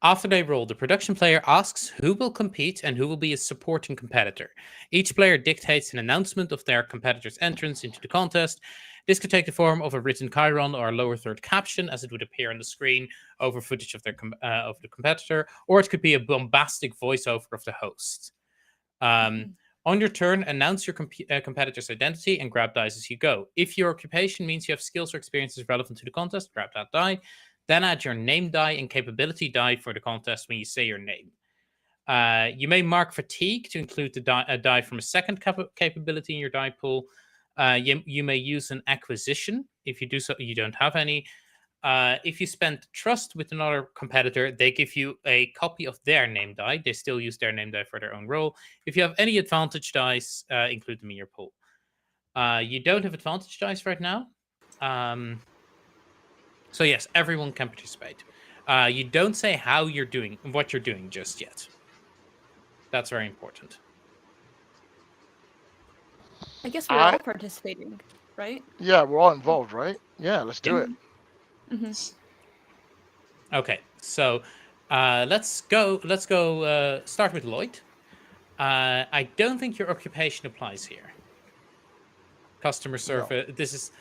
After they roll, the production player asks who will compete and who will be a supporting competitor. Each player dictates an announcement of their competitor's entrance into the contest. This could take the form of a written chyron or a lower third caption, as it would appear on the screen over footage of of the competitor, or it could be a bombastic voiceover of the host. On your turn, announce your competitor's identity and grab dice as you go. If your occupation means you have skills or experiences relevant to the contest, grab that die. Then add your name die and capability die for the contest when you say your name. You may mark fatigue to include a die from a second capability in your die pool. You may use an acquisition. If you do so, you don't have any. If you spend trust with another competitor, they give you a copy of their name die. They still use their name die for their own role. If you have any advantage dice, include them in your pool. You don't have advantage dice right now. So yes, everyone can participate. You don't say how you're doing, what you're doing just yet. That's very important. I guess we're all participating, right? Yeah, we're all involved, right? Yeah, let's do it. Okay, so let's go. Start with Lloyd. I don't think your occupation applies here. Customer service. No. This is.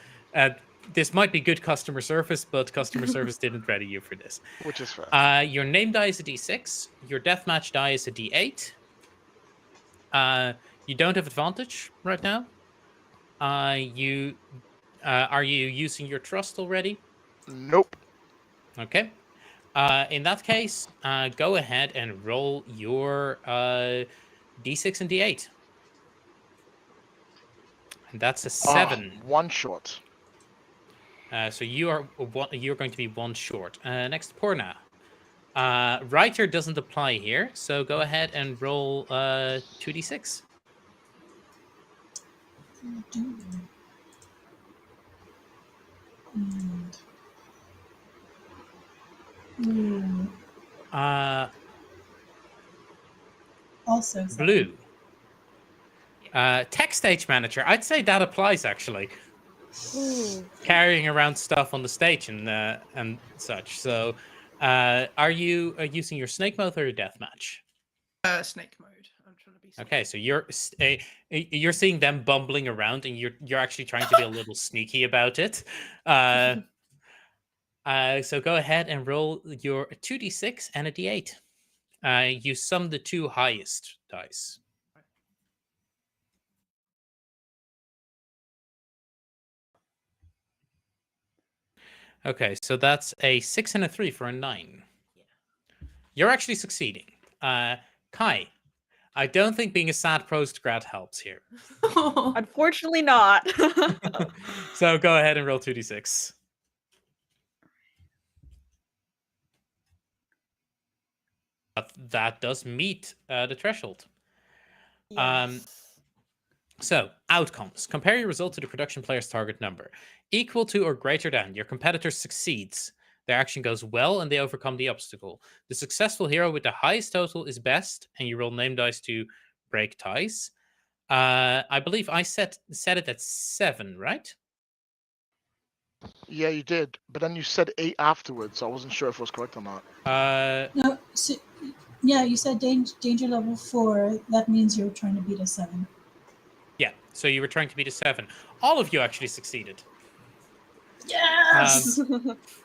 This might be good customer service, but customer service didn't ready you for this. Which is fair. Your name die is a D6. Your deathmatch die is a D8. You don't have advantage right now. Are you using your trust already? Nope. Okay. In that case, go ahead and roll your D6 and D8. And that's a 7. One short. So you're going to be 1 short. Next, Porna. Writer doesn't apply here, so go ahead and roll 2d6. Also Blue. Tech stage manager. I'd say that applies actually. Ooh. Carrying around stuff on the stage and such. So, are you using your snake mode or your deathmatch? Snake mode. I'm trying to be snake. Okay, so you're seeing them bumbling around, and you're actually trying to be a little sneaky about it. So go ahead and roll your 2d6 and a d8. You sum the 2 highest dice. Okay, so that's a 6 and a 3 for a 9. Yeah. You're actually succeeding. Kai, I don't think being a sad postgrad helps here. Unfortunately not. So go ahead and roll 2d6. That does meet the threshold. Yes. So, outcomes. Compare your result to the production player's target number. Equal to or greater than, your competitor succeeds. Their action goes well and they overcome the obstacle. The successful hero with the highest total is best, and you roll name dice to break ties. I believe I set it at 7, right? Yeah, you did, but then you said 8 afterwards, so I wasn't sure if it was correct or not. No, so, yeah, you said danger level 4. That means you're trying to beat a 7. Yeah, so you were trying to beat a 7. All of you actually succeeded. Yes.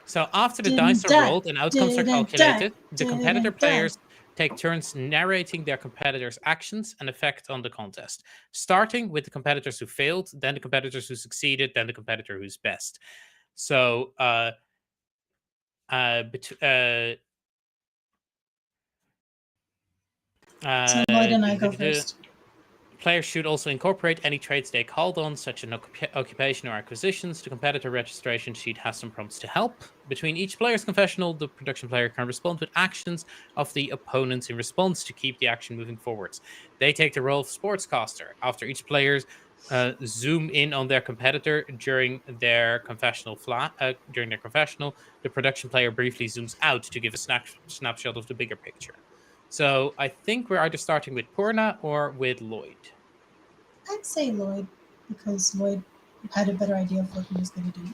So after the Didn't dice are die. rolled and outcomes are Didn't calculated, die. the competitor Didn't die. players take turns narrating their competitors' actions and effect on the contest, starting with the competitors who failed, then the competitors who succeeded, then the competitor who's best. So, So Lloyd and I go first. Players should also incorporate any traits they called on, such as occupation or acquisitions. The competitor registration sheet has some prompts to help. Between each player's confessional, the production player can respond with actions of the opponents in response to keep the action moving forwards. They take the role of sportscaster. After each player's zoom in on their competitor during their confessional, the production player briefly zooms out to give a snapshot of the bigger picture. So I think we're either starting with Purna or with Lloyd. I'd say Lloyd, because Lloyd had a better idea of what he was going to do.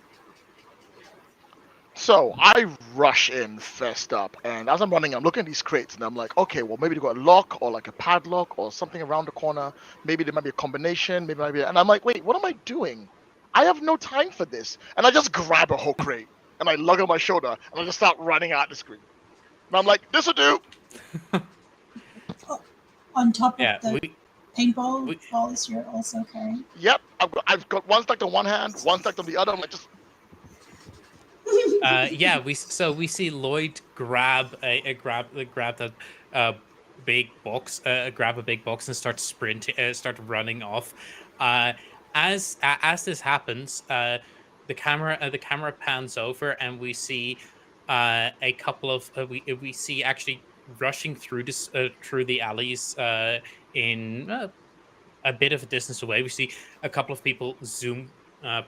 So I rush in first up, and as I'm running, I'm looking at these crates, and I'm like, okay, well, maybe they got a lock or like a padlock or something around the corner. Maybe there might be a combination. Maybe, and I'm like, wait, what am I doing? I have no time for this. And I just grab a whole crate and I lug on my shoulder, and I just start running out the screen. And I'm like, this will do. On top of Yeah, the paintball balls you're also carrying. Yep, I've got one stacked on one hand, one stacked on the other. I'm like, just yeah, we see Lloyd grab that big box, grab a big box and start sprinting, start running off. As this happens, the camera pans over and we see a couple of we see actually rushing through the alleys in a bit of a distance away. We see a couple of people zoom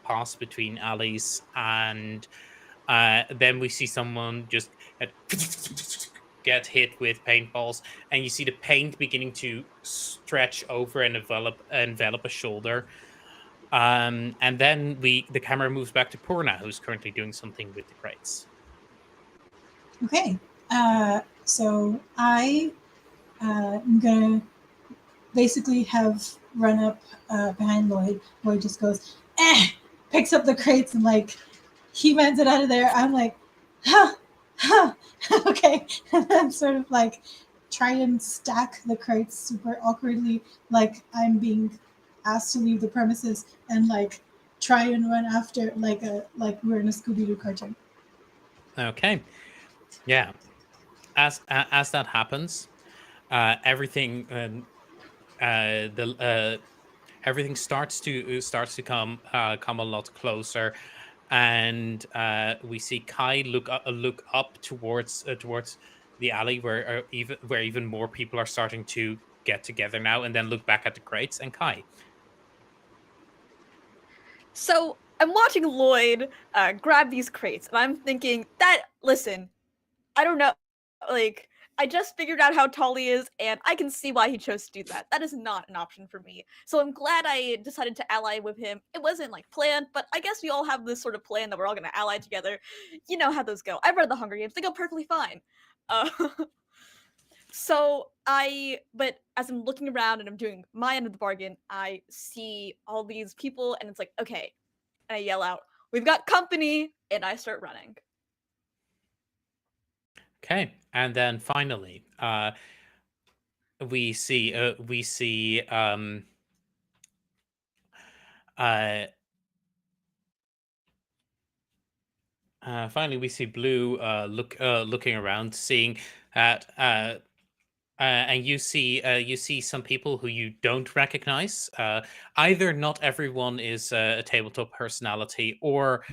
past between alleys, and then we see someone just get hit with paintballs, and you see the paint beginning to stretch over and envelop a shoulder. And then the camera moves back to Purna, who's currently doing something with the crates. Okay, so I am gonna basically have run up behind Lloyd. Lloyd just goes, picks up the crates and like he mans it out of there. I'm like, okay, and then sort of like try and stack the crates super awkwardly, like I'm being asked to leave the premises, and like try and run after like we're in a Scooby-Doo cartoon. Okay, yeah. As that happens, everything everything starts to come a lot closer, and we see Kai look up towards the alley where even more people are starting to get together now, and then look back at the crates and Kai. So I'm watching Lloyd grab these crates, and I'm thinking that, listen, I don't know, like, I just figured out how tall he is, and I can see why he chose to do that. That is not an option for me. So I'm glad I decided to ally with him. It wasn't like planned, but I guess we all have this sort of plan that we're all gonna ally together. You know how those go. I've read the Hunger Games; they go perfectly fine. But as I'm looking around and I'm doing my end of the bargain, I see all these people, and it's like, okay, and I yell out, "We've got company!" and I start running. Okay, and then finally, we see finally we see Blue looking around, seeing that and you see some people who you don't recognize. Either not everyone is a tabletop personality, or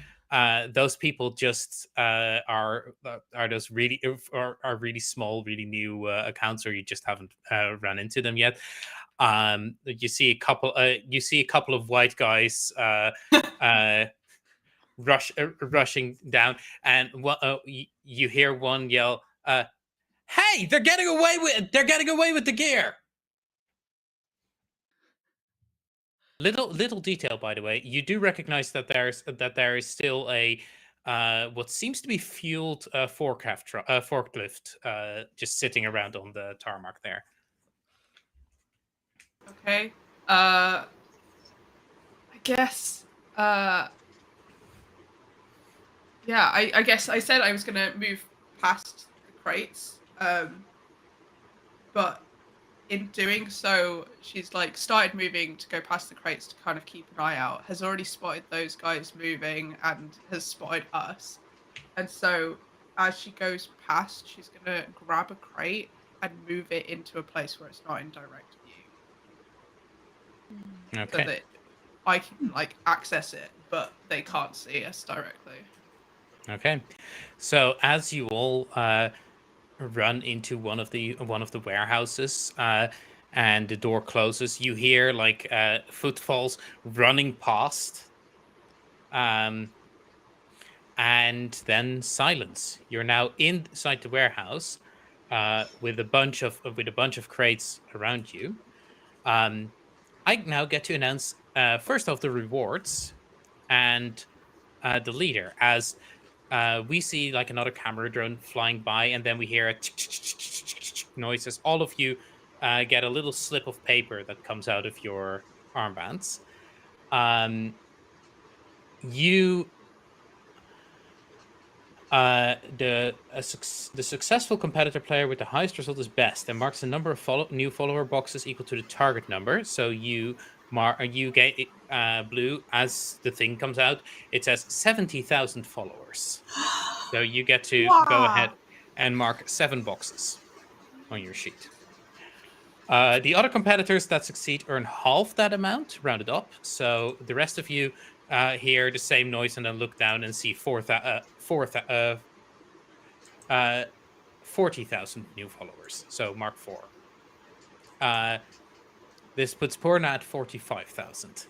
those people just are those really are really small, really new accounts, or you just haven't run into them yet. You see a couple of white guys rushing down, and you hear one yell, "Hey, they're getting away with the gear!" Little detail, by the way. You do recognize that there is still a what seems to be fueled forklift just sitting around on the tarmac there. Okay. I guess. Yeah, I guess I said I was gonna move past the crates. But in doing so, she's like started moving to go past the crates to kind of keep an eye out. Has already spotted those guys moving and has spotted us. And so as she goes past, she's gonna grab a crate and move it into a place where it's not in direct view. Okay. So that I can like access it, but they can't see us directly. Okay. So as you all run into one of the warehouses, and the door closes, you hear like footfalls running past, and then silence. You're now inside the warehouse, with a bunch of crates around you. I now get to announce first off the rewards and the leader, as we see like another camera drone flying by, and then we hear a noises. All of you get a little slip of paper that comes out of your armbands. You the successful competitor player with the highest result is best, and marks the number of new follower boxes equal to the target number. So you get blue as the thing comes out. It says 70,000 followers. So you get to go ahead and mark 7 boxes on your sheet. The other competitors that succeed earn half that amount, rounded up. So the rest of you hear the same noise and then look down and see 40,000 new followers. So mark 4. This puts Porna at 45,000.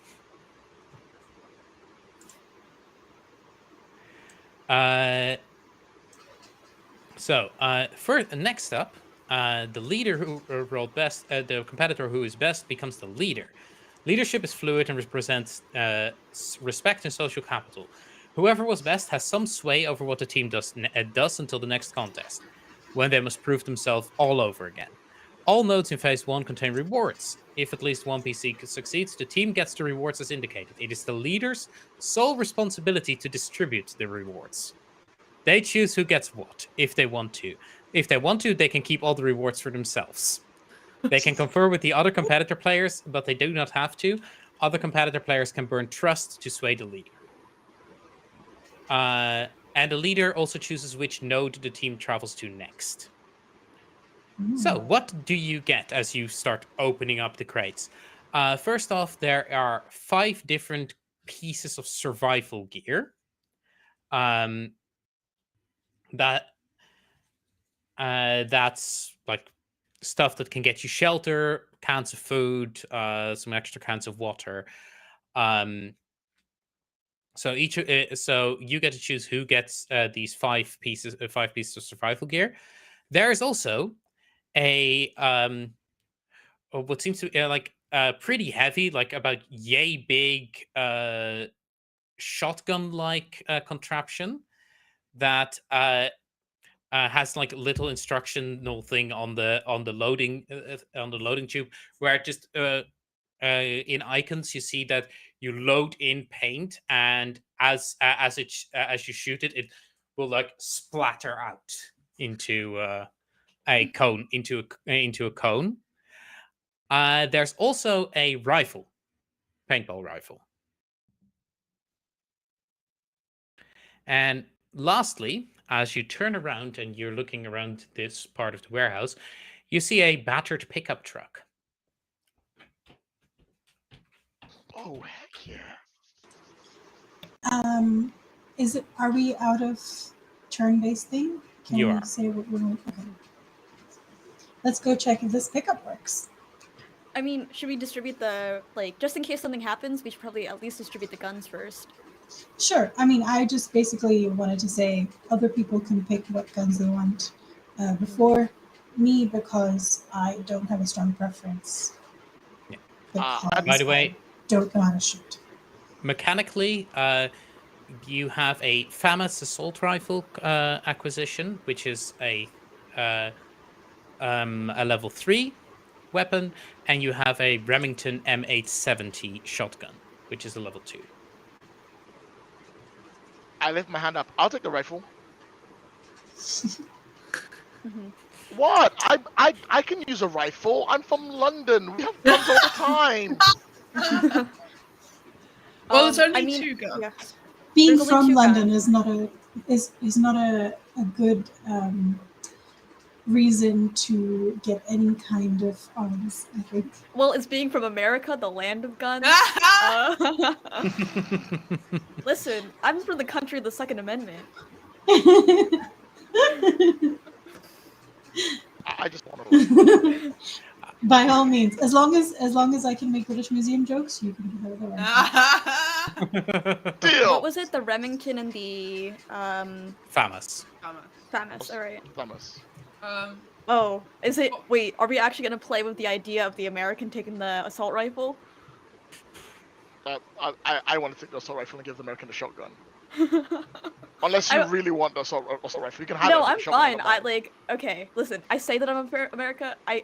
Next up, the leader who rolled best, the competitor who is best becomes the leader. Leadership is fluid and represents respect and social capital. Whoever was best has some sway over what the team does until the next contest, when they must prove themselves all over again. All nodes in phase 1 contain rewards. If at least one PC succeeds, the team gets the rewards as indicated. It is the leader's sole responsibility to distribute the rewards. They choose who gets what, if they want to. If they want to, they can keep all the rewards for themselves. They can confer with the other competitor players, but they do not have to. Other competitor players can burn trust to sway the leader. And the leader also chooses which node the team travels to next. So what do you get as you start opening up the crates? First off, there are 5 different pieces of survival gear. That's like stuff that can get you shelter, cans of food, some extra cans of water. So you get to choose who gets these 5 pieces of survival gear. There is also a what seems to be like pretty heavy, like about yay big shotgun-like contraption that has like a little instructional thing on the loading tube, where it just in icons you see that you load in paint, and as you shoot it, it will like splatter out into a cone, into a cone. There's also a rifle, paintball rifle. And lastly, as you turn around and you're looking around this part of the warehouse, you see a battered pickup truck. Oh, heck yeah. Are we out of turn-based thing? Can You we are. say what we want? Okay. Let's go check if this pickup works. I mean, should we distribute the, like, just in case something happens, we should probably at least distribute the guns first. Sure. I mean, I just basically wanted to say other people can pick what guns they want before me, because I don't have a strong preference. Yeah. Because By the way, don't know how to shoot. Mechanically, you have a FAMAS assault rifle acquisition, which is a level 3 weapon, and you have a Remington M870 shotgun, which is a level 2. I lift my hand up. I'll take the rifle. Mhm. What? I can use a rifle. I'm from London. We have guns all the time. Well, there's I only mean, 2 guns. yeah. Being There's only from 2 London guns. is not a good reason to get any kind of arms, I think. Well, it's being from America, the land of guns. Listen, I'm from the country of the Second Amendment. I just want to learn. By all means, as long as I can make British Museum jokes, you can give it a rifle. Deal. What was it? The Remington and the FAMAS. FAMAS. All right. Thomas. Oh, is it? Oh. Wait, are we actually gonna play with the idea of the American taking the assault rifle? I want to take the assault rifle and give the American a shotgun. Unless you really want the assault rifle, you can have it. No, as a I'm shotgun, fine. not I bad. okay. Listen, I say that I'm America. I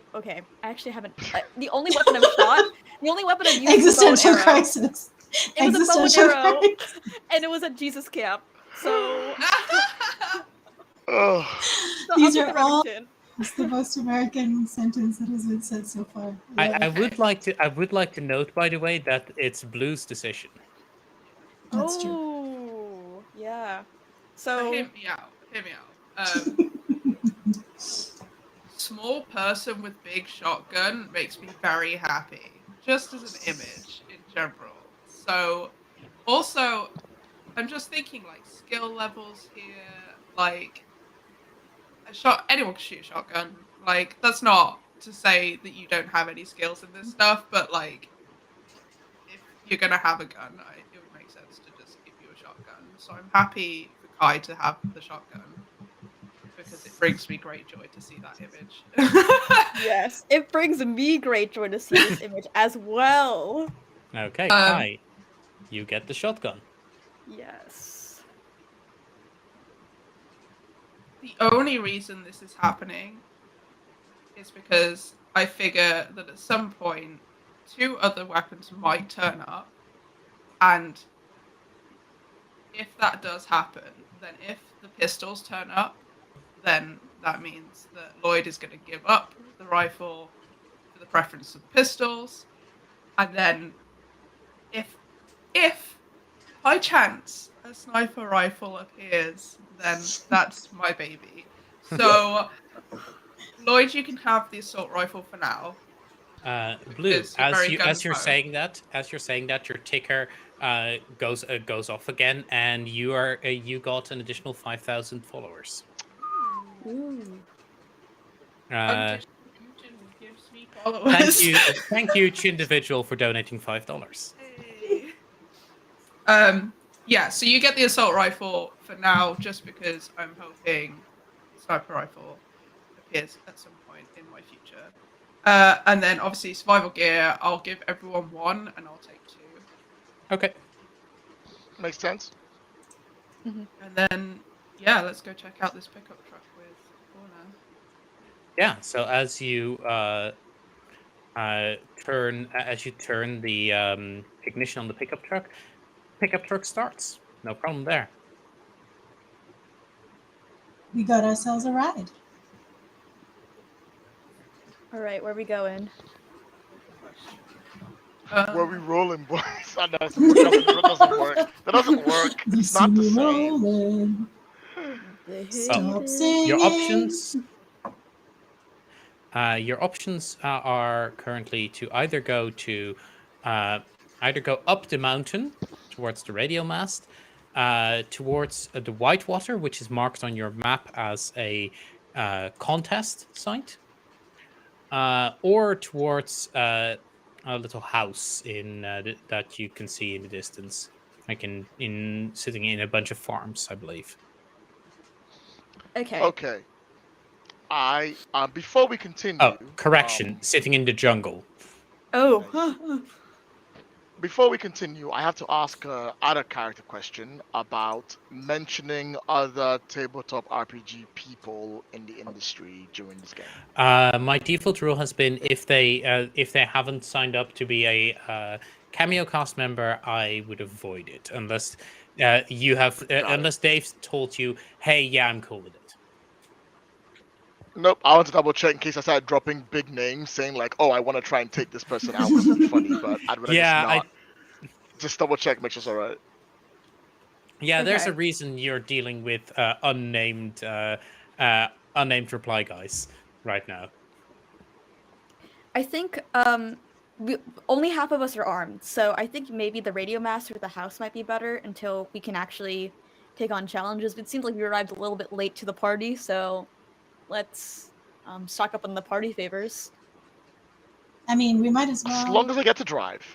actually haven't. The only weapon I've shot, the only weapon I've used Existential is a bow and arrow. crisis. It was a bow and Existential arrow, crisis. and it was at Jesus camp. So, Ugh. so These I'll are take the all- Remington. It's the most American sentence that has been said so far. I would like to note, by the way, that it's Blue's decision. That's true. Oh, yeah. So So hear me out. Small person with big shotgun makes me very happy, just as an image in general. So, also, I'm just thinking like skill levels here. Like, anyone can shoot a shotgun. Like, that's not to say that you don't have any skills in this stuff, but like, if you're gonna have a gun, it would make sense to just give you a shotgun. So I'm happy for Kai to have the shotgun because it brings me great joy to see that image. yes, it brings me great joy to see this image as well. Okay, Kai, you get the shotgun. Yes. The only reason this is happening is because I figure that at some point 2 other weapons might turn up, and if that does happen, then if the pistols turn up, then that means that Lloyd is going to give up the rifle for the preference of the pistols, and then if by chance a sniper rifle appears, then that's my baby. So Lloyd, you can have the assault rifle for now. Blue, Because you're very as you're gun-ho. saying that, your ticker goes off again, and you got an additional 5,000 followers. Ooh. Undisputed gives me followers. Thank you each individual for donating $5. Hey. Yeah, so you get the assault rifle for now, just because I'm hoping sniper rifle appears at some point in my future. And then obviously survival gear, I'll give everyone 1, and I'll take 2. Okay. Makes sense. And then yeah, let's go check out this pickup truck with Lorna. Yeah. So as you turn the ignition on the pickup truck starts. No problem there. We got ourselves a ride. All right, where are we going? Where we rolling, boys? That doesn't work. That doesn't work. You It's see not the me same. rolling. Stop singing. Your options are currently to either go up the mountain towards the radio mast, towards the Whitewater, which is marked on your map as a contest site, or towards a little house that you can see in the distance, like sitting in a bunch of farms, I believe. Okay. Okay. Before we continue. Oh, correction, sitting in the jungle. Oh. Nice. before we continue, I have to ask a other character question about mentioning other tabletop RPG people in the industry during this game. My default rule has been if they haven't signed up to be a cameo cast member, I would avoid it unless you have unless Dave's told you, hey, yeah, I'm cool with it. Nope, I want to double check in case I started dropping big names, saying like, "Oh, I want to try and take this person out because it'd be funny," but I'd rather just not. Just double check, make sure it's all right. Yeah, there's Okay. a reason you're dealing with unnamed reply guys right now. I think only half of us are armed, so I think maybe the radio master or the house might be better until we can actually take on challenges. It seems like we arrived a little bit late to the party, so let's stock up on the party favors. I mean, we might as well. As long as I get to drive.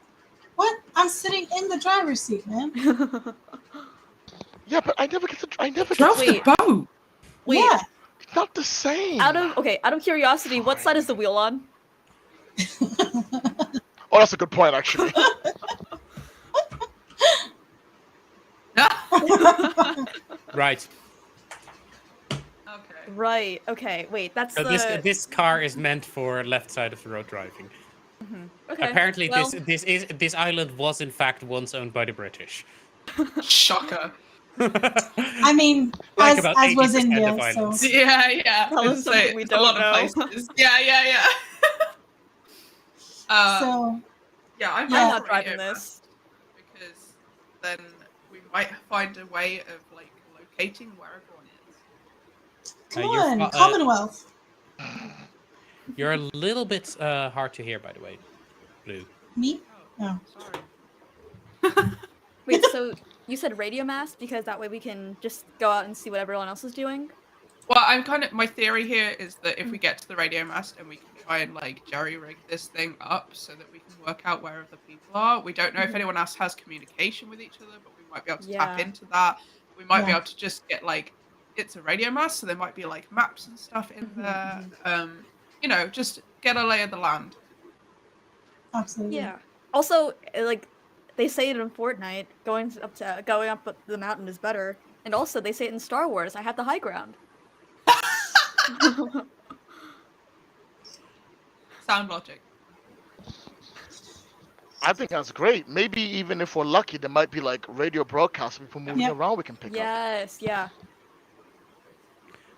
What? I'm sitting in the driver's seat, man. Yeah, but I never get to. I never Drive get the boat. Wait, Yeah. It's not the same. out of curiosity, what side is the wheel on? Oh, that's a good point, actually. Right. Okay. Right. Okay. Wait. That's So the. this car is meant for left side of the road driving. Okay. Apparently, well, this island was in fact once owned by the British. Shocker. I mean, Like as about was 80% India, of so islands. Yeah. Tell us It's something we it's a lot don't of know. places. Yeah. so Yeah, I'm Yeah. I'm not not driving this. because then we might find a way of like locating where everyone is. come you're on, fa- Commonwealth. You're a little bit hard to hear, by the way, Blue. Me? Oh, Oh. sorry. Wait. So you said radio mass because that way we can just go out and see what everyone else is doing. Well, my theory here is that if we get to the radio mast and we can try and like jerry rig this thing up so that we can work out where other people are. We don't know if anyone else has communication with each other, but we might be able to tap Yeah. into that. We might be Yeah. able to just get like it's a radio mast, so there might be like maps and stuff in there. Just get a lay of the land. Absolutely. Yeah. Also, like they say it in Fortnite, going up the mountain is better. And also, they say it in Star Wars. I have the high ground. Sound logic. I think that's great. Maybe even if we're lucky, there might be like radio broadcasts, people moving Yep. around we can pick up. Yes. Yeah.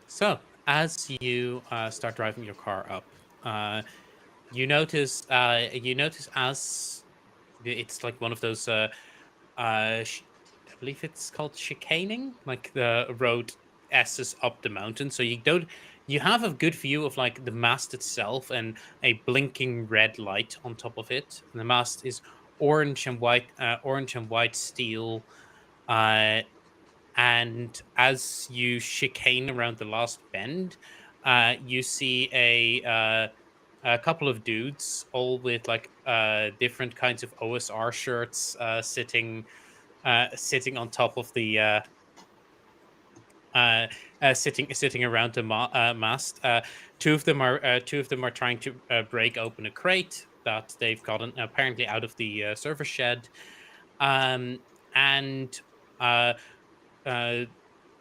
So, as you start driving your car up, you notice as it's like one of those I believe it's called chicaning, like the road S's up the mountain. So you have a good view of like the mast itself and a blinking red light on top of it. And the mast is orange and white steel. And as you chicane around the last bend, you see a couple of dudes, all with like different kinds of OSR shirts, sitting on top of the sitting around the mast. Two of them are trying to break open a crate that they've gotten apparently out of the server shed, and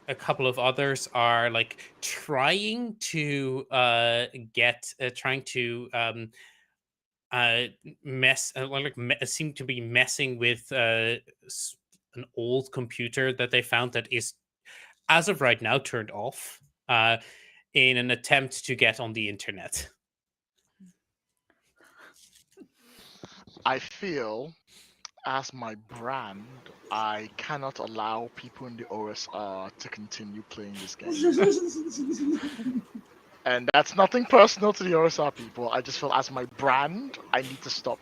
a couple of others are like trying to seem to be messing with an old computer that they found that is, as of right now, turned off in an attempt to get on the internet. I feel, as my brand, I cannot allow people in the OSR to continue playing this game. And that's nothing personal to the OSR people. I just feel, as my brand, I need to stop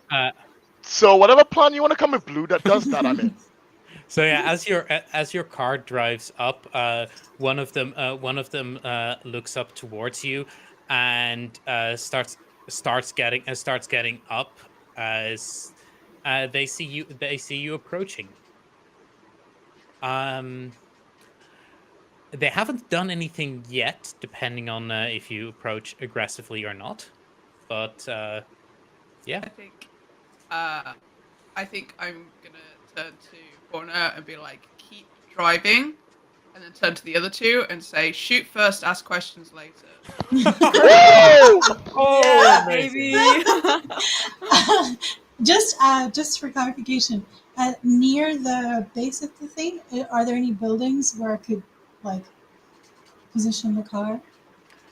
them. So whatever plan you want to come with, Blue, that does that, I'm in. So yeah, as your car drives up, one of them looks up towards you and starts getting up as they see you approaching. They haven't done anything yet, depending on if you approach aggressively or not. But yeah, I think I think I'm gonna turn to Corner and be like, keep driving, and then turn to the other two and say, shoot first, ask questions later. Oh, Yeah, amazing. baby. Just for clarification, near the base of the thing, are there any buildings where I could like position the car?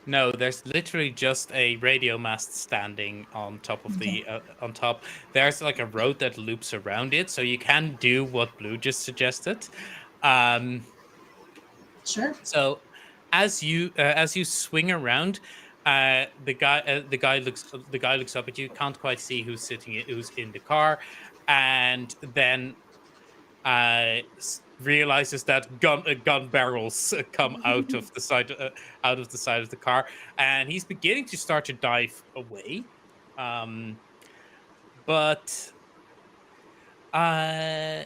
No, there's literally just a radio mast standing on top of Okay. the on top. There's like a road that loops around it, so you can do what Blue just suggested. Um, Sure. so as you swing around, the guy looks up at you. Can't quite see who's in the car, and then realizes that gun barrels come out of the side of the car, and he's beginning to start to dive away. Um, but well,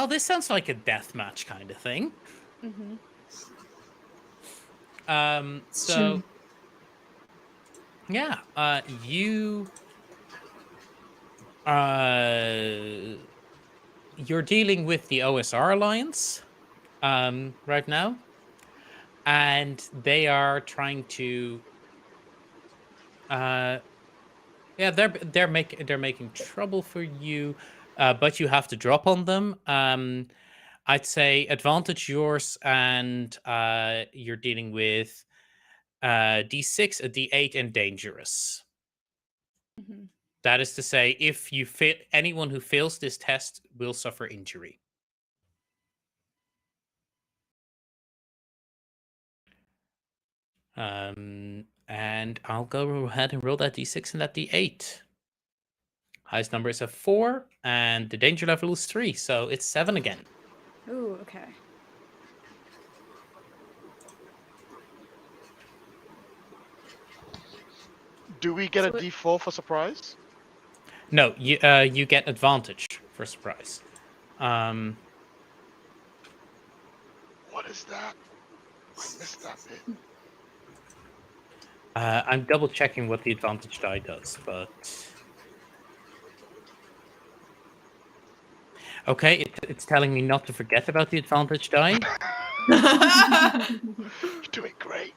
this sounds like a death match kind of thing. Mm-hmm. It's So true. yeah, uh, you're dealing with the OSR Alliance right now, and they are trying to yeah, they're making trouble for you, but you have to drop on them. I'd say advantage yours, and you're dealing with D6, a D8, and dangerous. Mm-hmm. That is to say, if you fail, anyone who fails this test will suffer injury. And I'll go ahead and roll that D6 and that D8. Highest number is a 4, and the danger level is 3, so it's 7 again. Ooh, okay. Do we get a So it- D4 for surprise? No, you get advantage for surprise. What is that? I missed that bit. I'm double checking what the advantage die does, but okay, it's telling me not to forget about the advantage die. You're doing great.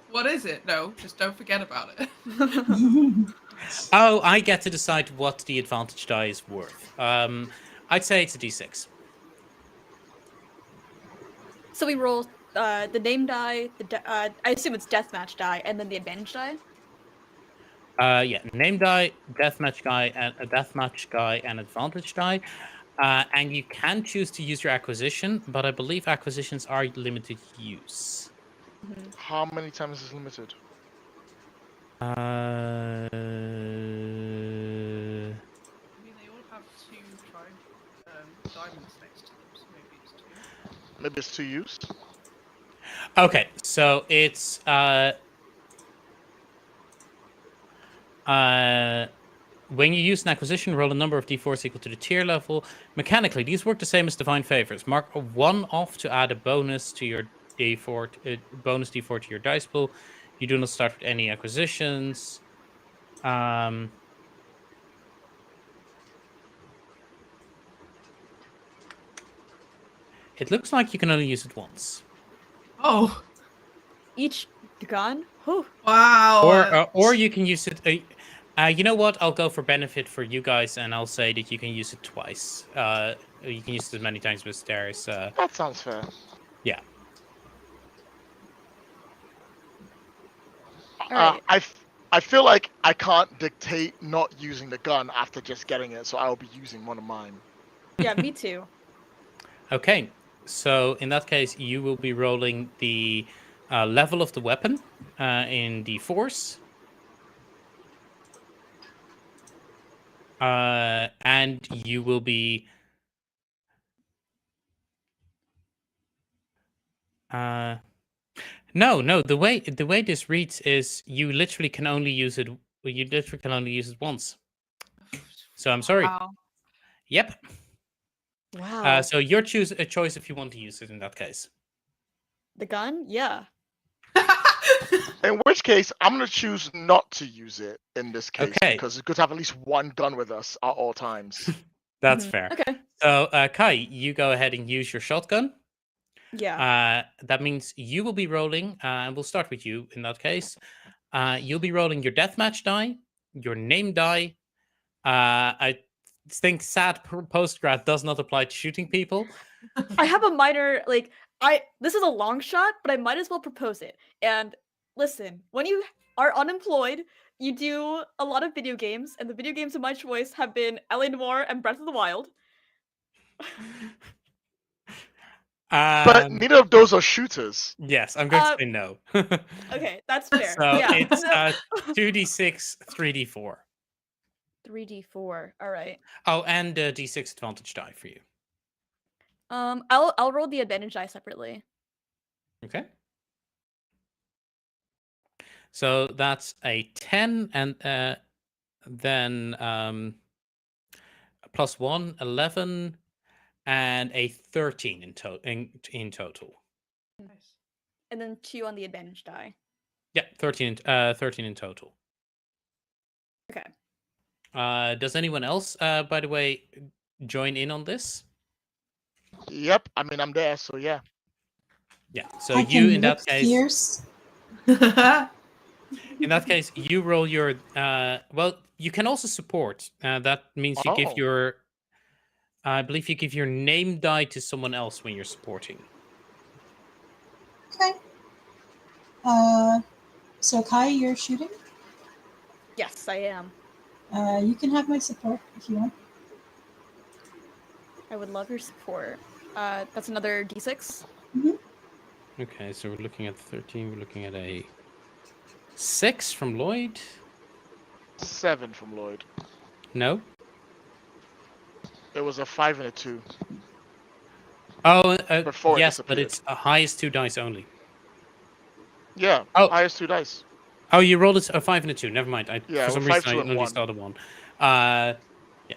What is it? No, just don't forget about it. Oh, I get to decide what the advantage die is worth. I'd say it's a D6. So we roll the name die, I assume it's deathmatch die, and then the advantage die. Yeah, name die, deathmatch guy, and a deathmatch guy, and advantage die. And you can choose to use your acquisition, but I believe acquisitions are limited use. Mm-hmm. How many times is limited? Uh, I mean, they all have two diamonds next to them, so maybe it's two. Maybe it's 2 use. okay, so it's when you use an acquisition, roll a number of d4s equal to the tier level. Mechanically, these work the same as divine favors. Mark a 1 off to add a bonus to your d4, bonus d4 to your dice pool. You do not start with any acquisitions. It looks like you can only use it once. Oh, Each gun. Whew. wow. Or you can use it. You know what? I'll go for benefit for you guys, and I'll say that you can use it twice. You can use it as many times as there is. That sounds fair. Yeah. Alright. I feel like I can't dictate not using the gun after just getting it, so I'll be using one of mine. Yeah, me too. Okay. So in that case, you will be rolling the level of the weapon in the force. And you will be no, the way this reads is you literally can only use it once. So I'm sorry. Wow. Yep. Wow. So your choose a choice if you want to use it in that case. The gun? Yeah. In which case, I'm gonna choose not to use it in this case Okay. because it's good to have at least one gun with us at all times. That's Mhm. fair. Okay. So, Kai, you go ahead and use your shotgun. Yeah. That means you will be rolling, and we'll start with you in that case. You'll be rolling your deathmatch die, your name die. I think sad postgrad does not apply to shooting people. I have a minor this is a long shot, but I might as well propose it. And listen, when you are unemployed, you do a lot of video games, and the video games of my choice have been LA Noire and Breath of the Wild. But neither of those are shooters. Yes, I'm going to say no. Okay, that's fair. So Yeah. it's no. 2d6, 3d4. 3d4. All right. Oh, and d6 advantage die for you. I'll roll the advantage die separately. Okay. So that's a 10, and then plus 1, 11, and a 13 in total. Nice. And then 2 on the advantage die. Yeah, 13 in total. Okay. Does anyone else, by the way, join in on this? Yep, I mean I'm there, so yeah. Yeah. So I you, can in that rip case, fierce. you roll your. Well, you can also support. That means you give Oh. your. I believe you give your name die to someone else when you're supporting. Okay. So Kai, you're shooting. Yes, I am. You can have my support if you want. I would love your support. That's another d6. Okay, so we're looking at 13. We're looking at a 6 from Lloyd. 7 from Lloyd. No. It was a 5 and a 2. Oh, Before it yes, but disappeared. it's a highest 2 dice only. Yeah, Oh. highest 2 dice. Oh, you rolled a 5 and a 2. Never mind. Yeah, For some well, 5, reason, 2, I and only 1. saw the 1. Yeah,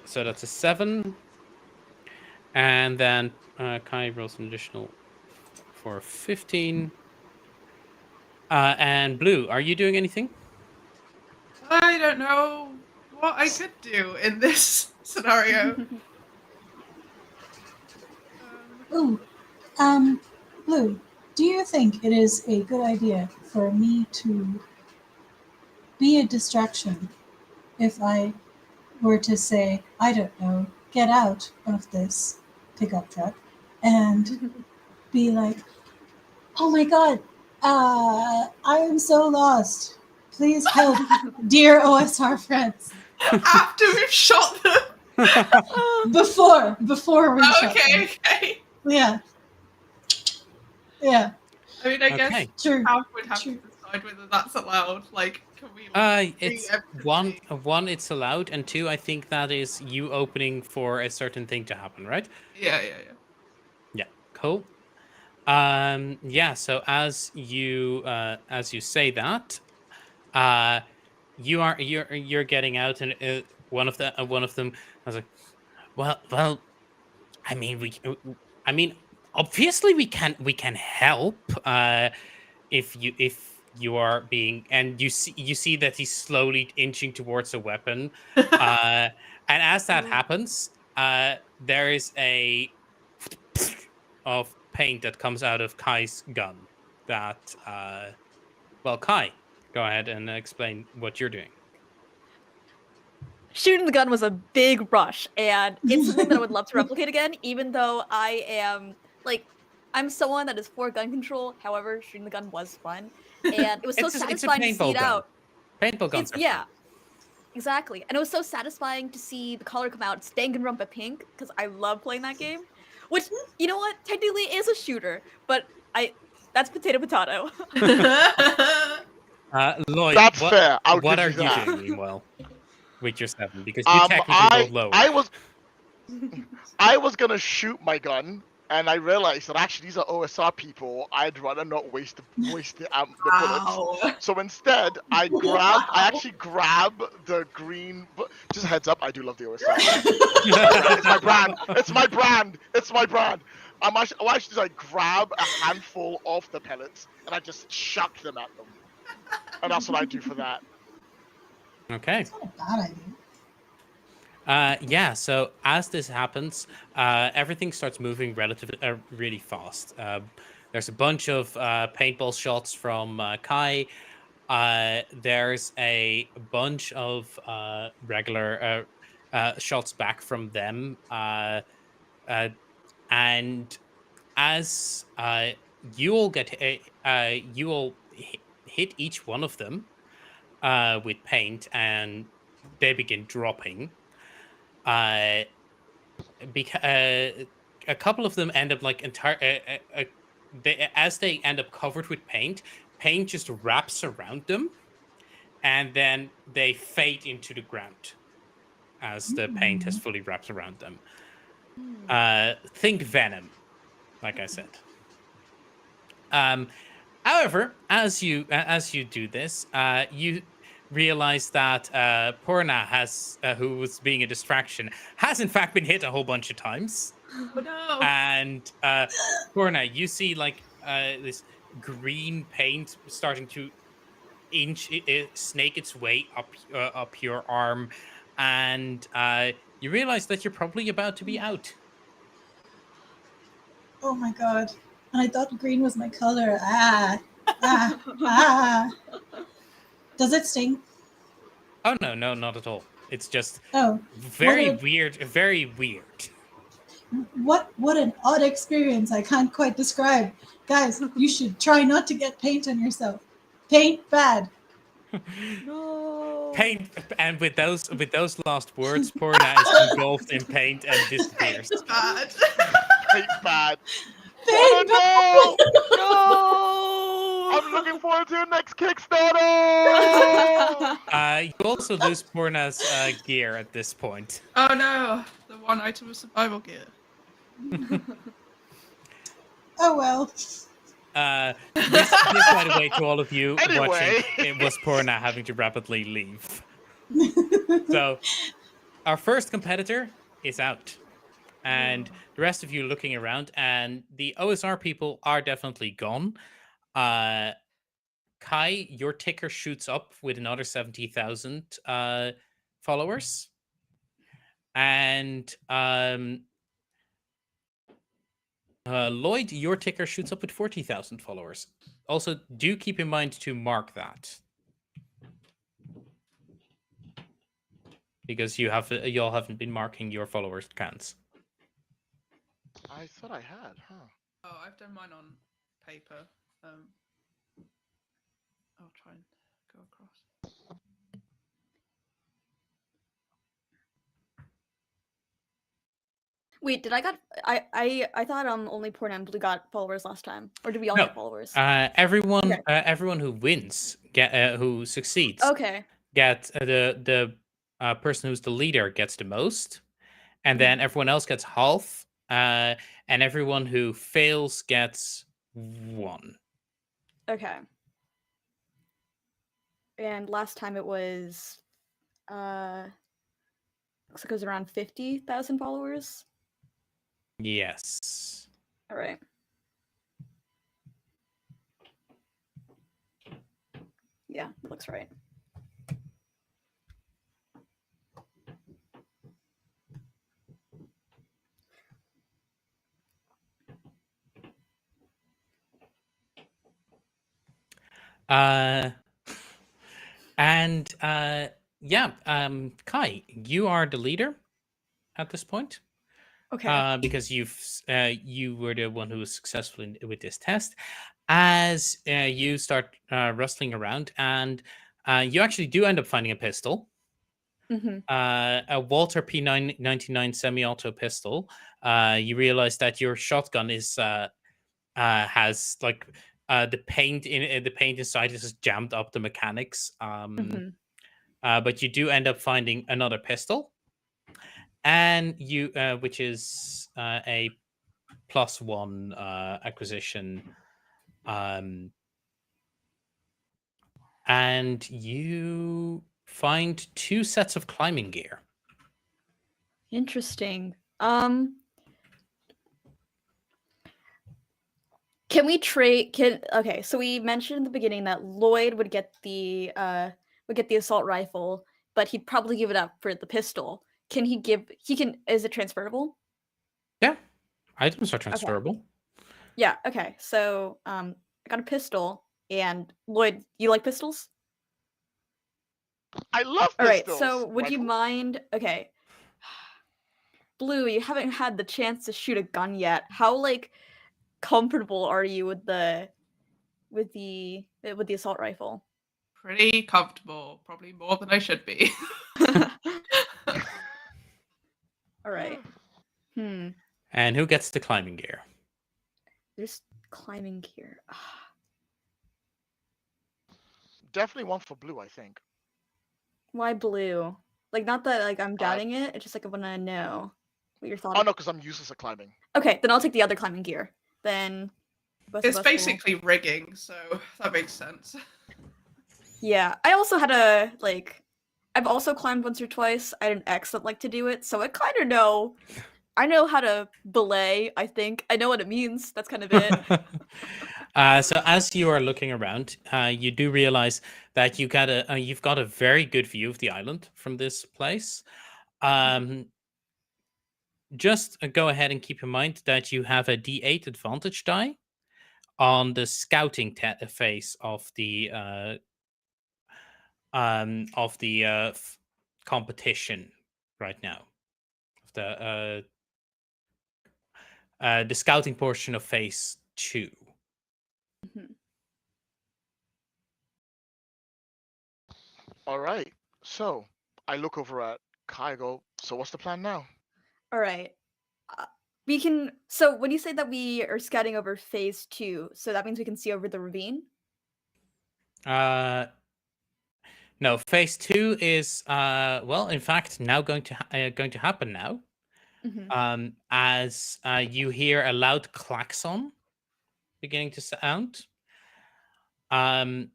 so that's a 7. And then Kai rolls an additional for 15. And Blue, are you doing anything? I don't know what I could do in this scenario. Ooh, Blue, do you think it is a good idea for me to be a distraction if I were to say, I don't know, get out of this pickup truck and be like, oh my god, I am so lost. Please help, dear OSR friends. After we've shot them. Before we shot them. Okay. Yeah. Yeah. I mean, I guess Okay. True. Cav would have True. to decide whether that's allowed. Like, can we? It's everybody? one, it's allowed, and 2, I think that is you opening for a certain thing to happen, right? Yeah. Yeah, cool. Yeah. So as you say that, you're getting out, and one of them, I was like, well, I mean, obviously we can help. If you are being, and you see that he's slowly inching towards a weapon, and as that happens, there is a of paint that comes out of Kai's gun. That well, Kai, go ahead and explain what you're doing. Shooting the gun was a big rush, and it's something that I would love to replicate again, even though I am I'm someone that is for gun control. However, shooting the gun was fun, and it was so It's a satisfying to see paintball it gun. out. Paintball guns are fun. Exactly, and it was so satisfying to see the color come out, Danganronpa pink, because I love playing that game. Which, you know what, technically is a shooter, but that's potato. Lloyd, That's fair. I'll what give are you that. you doing meanwhile with your 7? Because you technically rolled lower. I was gonna shoot my gun, and I realized that actually these are OSR people. I'd rather not waste the bullets. Wow. So instead, I actually grab the green. Just a heads up, I do love the OSR. It's my brand. It's my brand. It's my brand. What I should do is I grab a handful of the pellets and I just chuck them at them. And that's what I do for that. Okay. It's not a bad idea. Yeah, so as this happens, everything starts moving really fast. There's a bunch of paintball shots from Kai. There's a bunch of regular shots back from them. And as you all you all hit each one of them with paint, and they begin dropping. Because a couple of them end up like as they end up covered with paint, paint just wraps around them, and then they fade into the ground as the paint has fully wrapped around them. Think Venom, like I said. However, as you do this, you realize that Porna who was being a distraction, has in fact been hit a whole bunch of times. Oh no. And Porna, you see like this green paint starting to snake its way up your arm, and you realize that you're probably about to be out. Oh my god. And I thought green was my color. Ah. Does it sting? Oh no, not at all. It's just Oh. very What weird. Very weird. What an odd experience. I can't quite describe. Guys, you should try not to get paint on yourself. Paint bad. No. Paint, and with those last words, Porna is engulfed in paint and disappears. It's bad. Paint bad. Paint Oh no! No. I'm looking forward to your next Kickstarter! You also lose Porna's gear at this point. Oh no, the one item of survival gear. Oh well. This by the way, to all of you Anyway. watching, it was Porna having to rapidly leave. So, our first competitor is out. And the rest of you looking around, and the OSR people are definitely gone. Kai, your ticker shoots up with another 70,000 followers. And Lloyd, your ticker shoots up with 40,000 followers. Also, do keep in mind to mark that, because y'all haven't been marking your followers' counts. I thought I had, huh? Oh, I've done mine on paper. I'll try and go across. Wait, did I thought only Porn and Blue got followers last time, or did we all No. get followers? Everyone, Okay. everyone who wins who succeeds Okay. gets the person who's the leader gets the most, and then everyone else gets half, and everyone who fails gets 1. Okay. And last time it was, looks like it was around 50,000 followers. Yes. All right. Yeah, looks right. Kai, you are the leader at this point. Okay. Because you were the one who was successful with this test. As you start rustling around, and you actually do end up finding a pistol, a Walter P99 semi-auto pistol. You realize that your shotgun is has like the paint inside is just jammed up the mechanics. But you do end up finding another pistol, and you which is a +1 acquisition, and you find 2 sets of climbing gear. Interesting. Can we trade? Okay, so we mentioned in the beginning that Lloyd would get the assault rifle, but he'd probably give it up for the pistol. Can he give? He can. Is it transferable? Yeah, items are Okay. transferable. Yeah. Okay. So I got a pistol, and Lloyd, you like pistols? I love All right. pistols. So would you Rifle? mind? Okay. Blue, you haven't had the chance to shoot a gun yet. How like comfortable are you with the assault rifle? Pretty comfortable, probably more than I should be. All right. And who gets the climbing gear? There's climbing gear. Definitely one for Blue, I think. Why blue? Like, not that like I'm doubting it. It's just like I want to know what your thought. Oh no, because I'm useless at climbing. Okay, then I'll take the other climbing gear. Then both of It's us will- basically rigging, so that makes sense. Yeah, I also had a like. I've also climbed once or twice. I had an ex that liked to do it, so I kind of know. I know how to belay. I think I know what it means. That's kind of it. So as you are looking around, you do realize that you've got a very good view of the island from this place. Just go ahead and keep in mind that you have a D8 advantage die on the scouting phase of the competition right now. Of the scouting portion of phase 2. All right. So I look over at Kai. I go. So what's the plan now? All right. We can. So when you say that we are scouting over phase 2, so that means we can see over the ravine. No, phase 2 is well, in fact, now going to happen now. As you hear a loud klaxon beginning to sound, and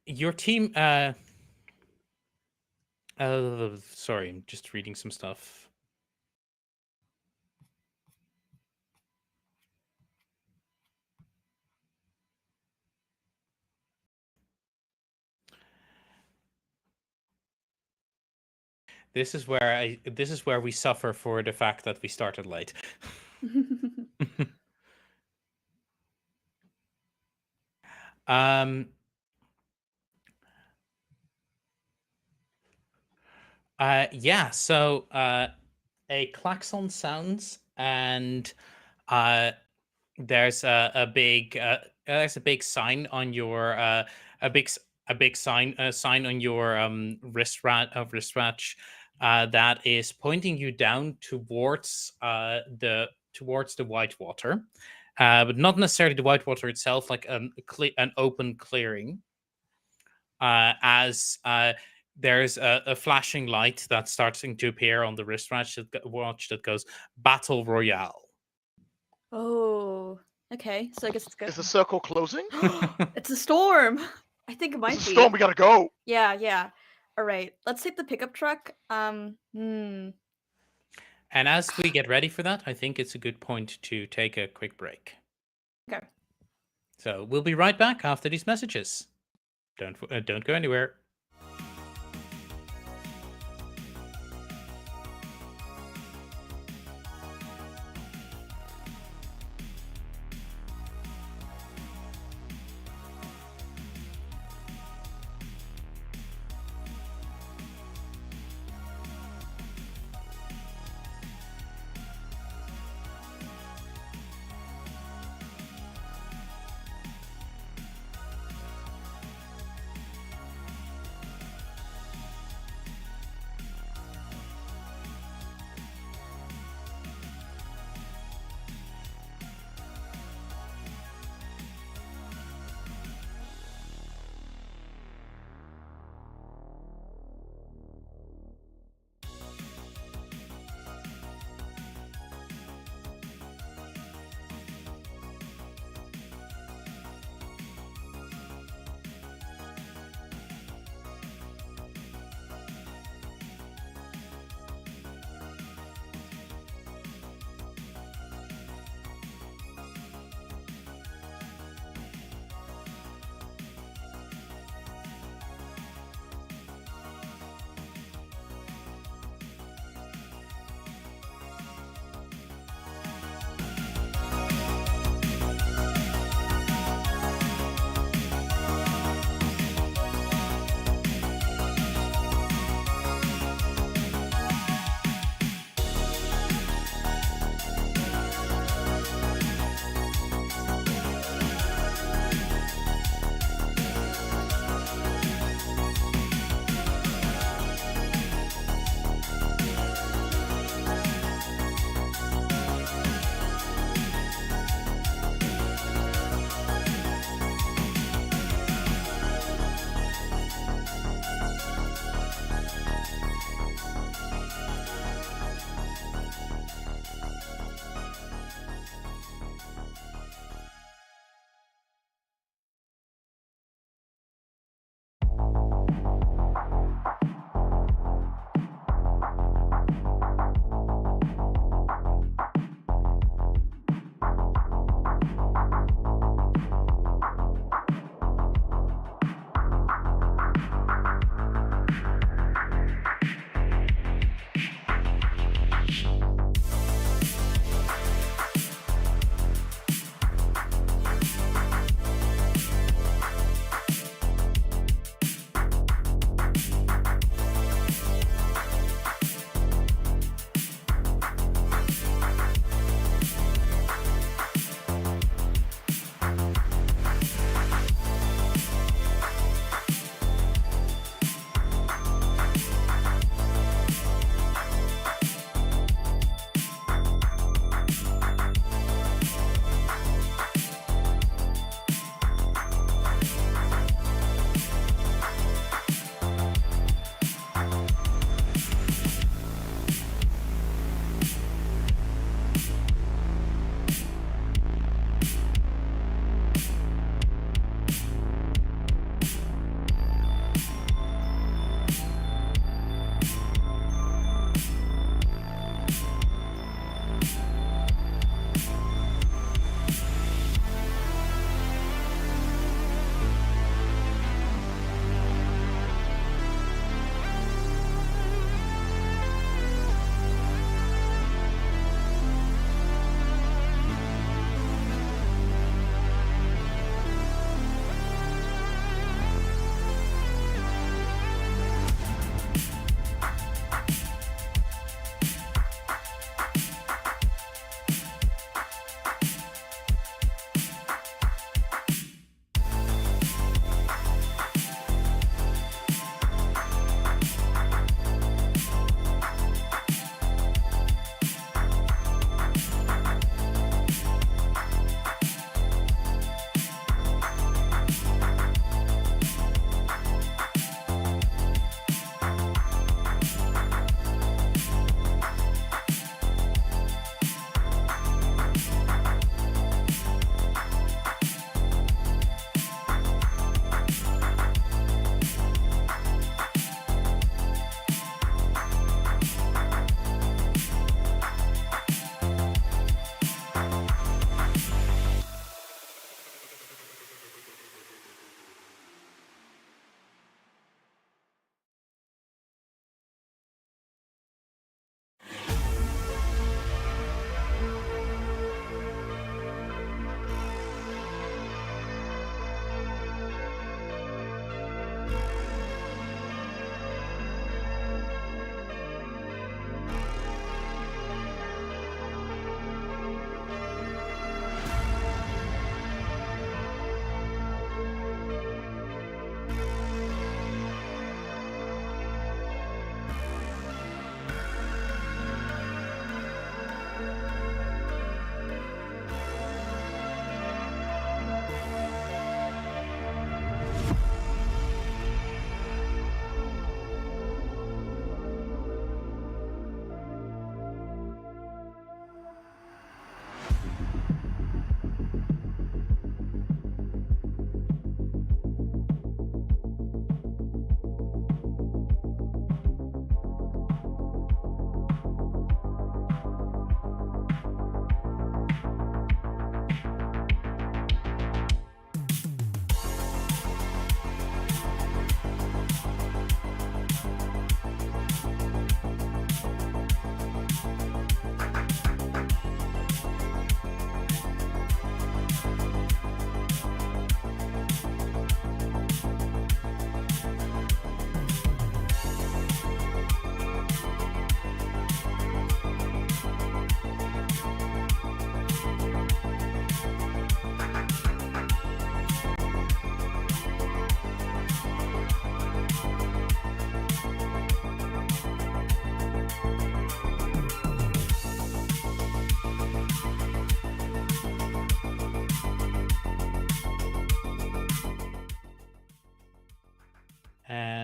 your team. Sorry, I'm just reading some stuff. This is where we suffer for the fact that we started late. Yeah, so a klaxon sounds, and there's a big sign on your sign on your wristwatch that is pointing you down towards the whitewater, but not necessarily the whitewater itself, like an open clearing. As there's a flashing light that's starting to appear on the wristwatch that goes Battle Royale. Oh, okay. So I guess it's good. Is the circle closing? It's a storm. I think it might It's a be. storm. We gotta go. Yeah. All right. Let's take the pickup truck. And as we get ready for that, I think it's a good point to take a quick break. Okay. So we'll be right back after these messages. Don't go anywhere.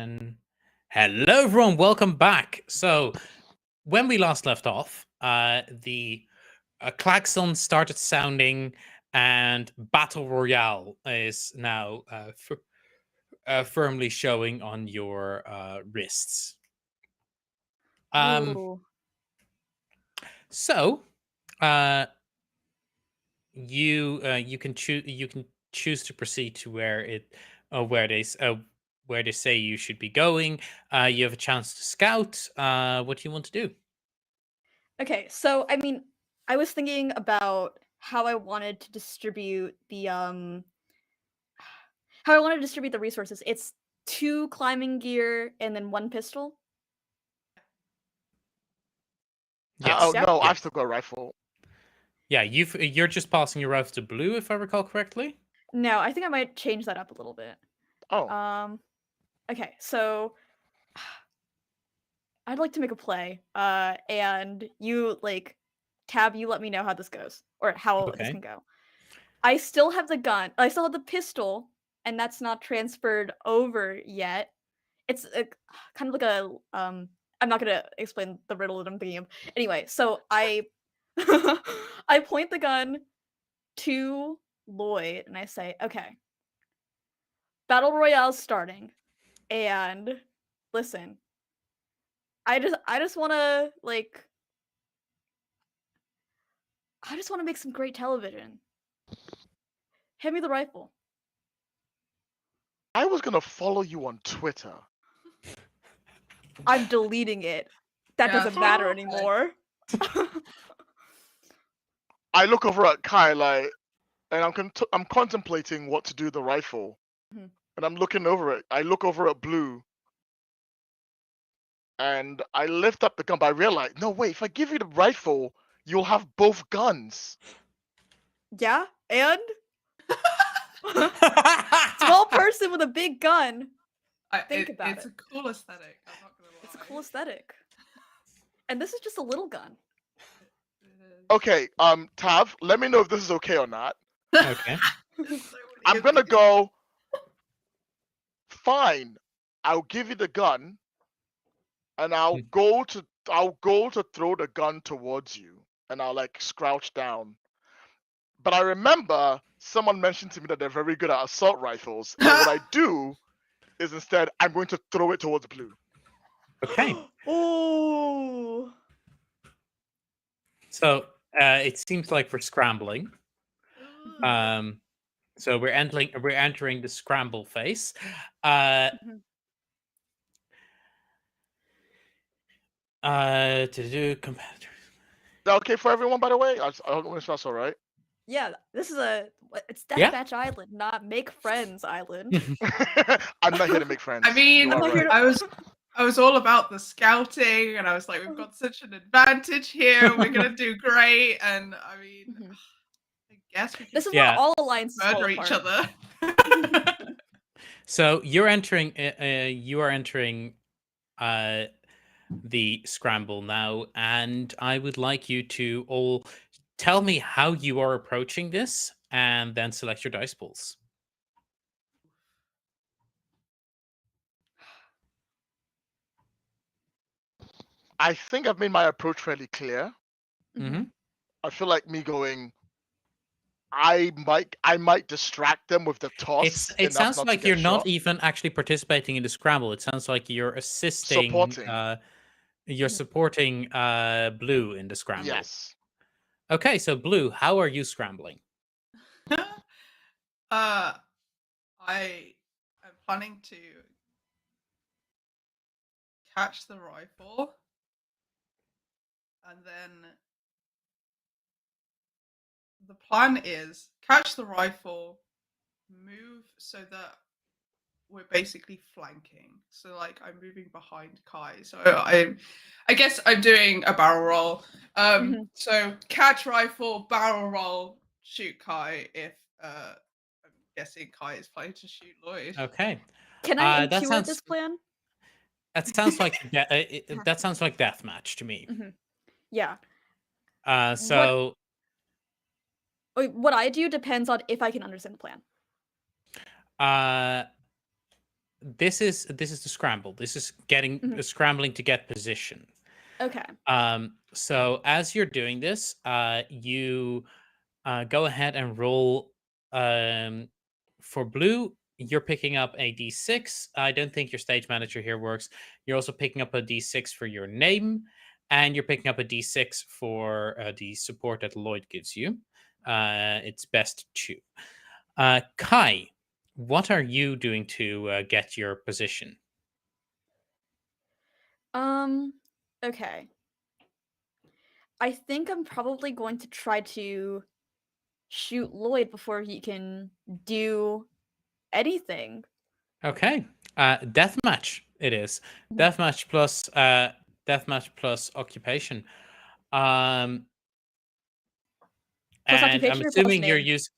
And hello, everyone. Welcome back. So, when we last left off, the klaxon started sounding, and Battle Royale is now firmly showing on your wrists. Ooh. So, you can choose to proceed to where they say you should be going. You have a chance to scout. What do you want to do? Okay, so I mean, I was thinking about how I wanted to distribute the resources. It's 2 climbing gear and then 1 pistol. Yes. Yeah. No, Yes. I've still got a rifle. Yeah, you're just passing your rifle to Blue, if I recall correctly. No, I think I might change that up a little bit. Oh, Okay, so I'd like to make a play. And you Tab, you let me know how this goes or how this Okay. can go. I still have the gun. I still have the pistol, and that's not transferred over yet. It's kind of like a I'm not gonna explain the riddle that I'm thinking of. Anyway, so I I point the gun to Lloyd and I say, "Okay, Battle Royale's starting, and listen, I just want to I just want to make some great television. Hand me the rifle." I was gonna follow you on Twitter. I'm deleting it. That Yeah, doesn't matter okay. anymore. I look over at Kai and I'm contemplating what to do with the rifle, Mhm. and I'm looking over it. I look over at Blue, and I lift up the gun, but I realize, no, wait. If I give you the rifle, you'll have both guns. Yeah, and small person with a big gun. Think about It's it. a cool aesthetic. I'm not gonna lie. It's a cool aesthetic. And this is just a little gun. It is. Okay, Tav, let me know if this is okay or not. Okay. There's so many I'm of gonna these. go. Fine, I'll give you the gun, and I'll go to throw the gun towards you, and I'll crouch down. But I remember someone mentioned to me that they're very good at assault rifles, and what I do is instead I'm going to throw it towards Blue. Okay. Oh. So it seems like we're scrambling. Ugh. So we're entering the scramble phase. To do competitors. Is that okay for everyone, by the way? I don't know if that's all right. Yeah, this is it's Yeah. Deathmatch Island, not Make Friends Island. I'm not here to make friends. I mean, You are right. I was all about the scouting, and I was like, we've got such an advantage here. We're gonna do great, and I mean, I guess we can This is Yeah. where all alliances fall murder each apart. other. So you're entering. You are entering the scramble now, and I would like you to all tell me how you are approaching this, and then select your dice pools. I think I've made my approach fairly clear. Mm-hmm. I feel like me going. I might distract them with the toss. It enough sounds not to like get you're shot. not even actually participating in the scramble. It sounds like you're assisting. Supporting. You're supporting Blue in the scramble. Yes. Okay, so Blue, how are you scrambling? I am planning to catch the rifle, and then the plan is catch the rifle, move so that we're basically flanking. So I'm moving behind Kai. So I guess I'm doing a barrel roll. So catch rifle, barrel roll, shoot Kai if I'm guessing Kai is planning to shoot Lloyd. Okay. Can I that intuit sounds this plan? that sounds like that sounds like deathmatch to me. Yeah. So What I do depends on if I can understand the plan. this is the scramble. This is getting scrambling to get position. Okay. So as you're doing this, you go ahead and roll. For blue, you're picking up a d6. I don't think your stage manager here works. You're also picking up a d6 for your name, and you're picking up a d6 for the support that Lloyd gives you. It's best 2. Kai, what are you doing to get your position? Okay. I think I'm probably going to try to shoot Lloyd before he can do anything. Okay. Deathmatch it is. Deathmatch plus occupation. Plus And I'm occupation or plus assuming you're name? using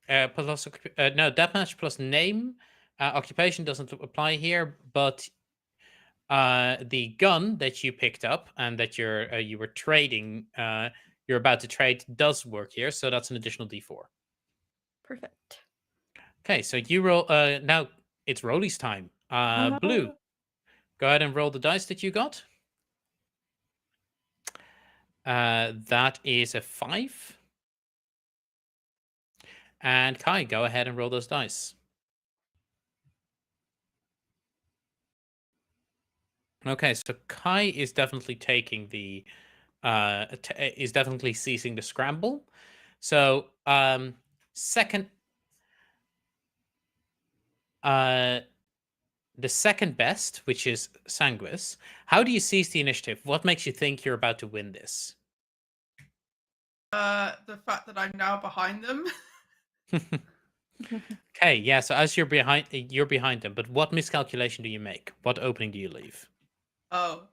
no, deathmatch plus name. Occupation doesn't apply here, but the gun that you picked up and that you were trading, you're about to trade, does work here, so that's an additional d4. Perfect. Okay, so you roll. Now it's Rolly's time. Blue, go ahead and roll the dice that you got. That is a 5. And Kai, go ahead and roll those dice. Okay, so Kai is definitely taking the is definitely seizing the scramble. So second the second best, which is Sanguis. How do you seize the initiative? What makes you think you're about to win this? The fact that I'm now behind them. Okay, yeah. So as you're behind them. But what miscalculation do you make? What opening do you leave? Oh,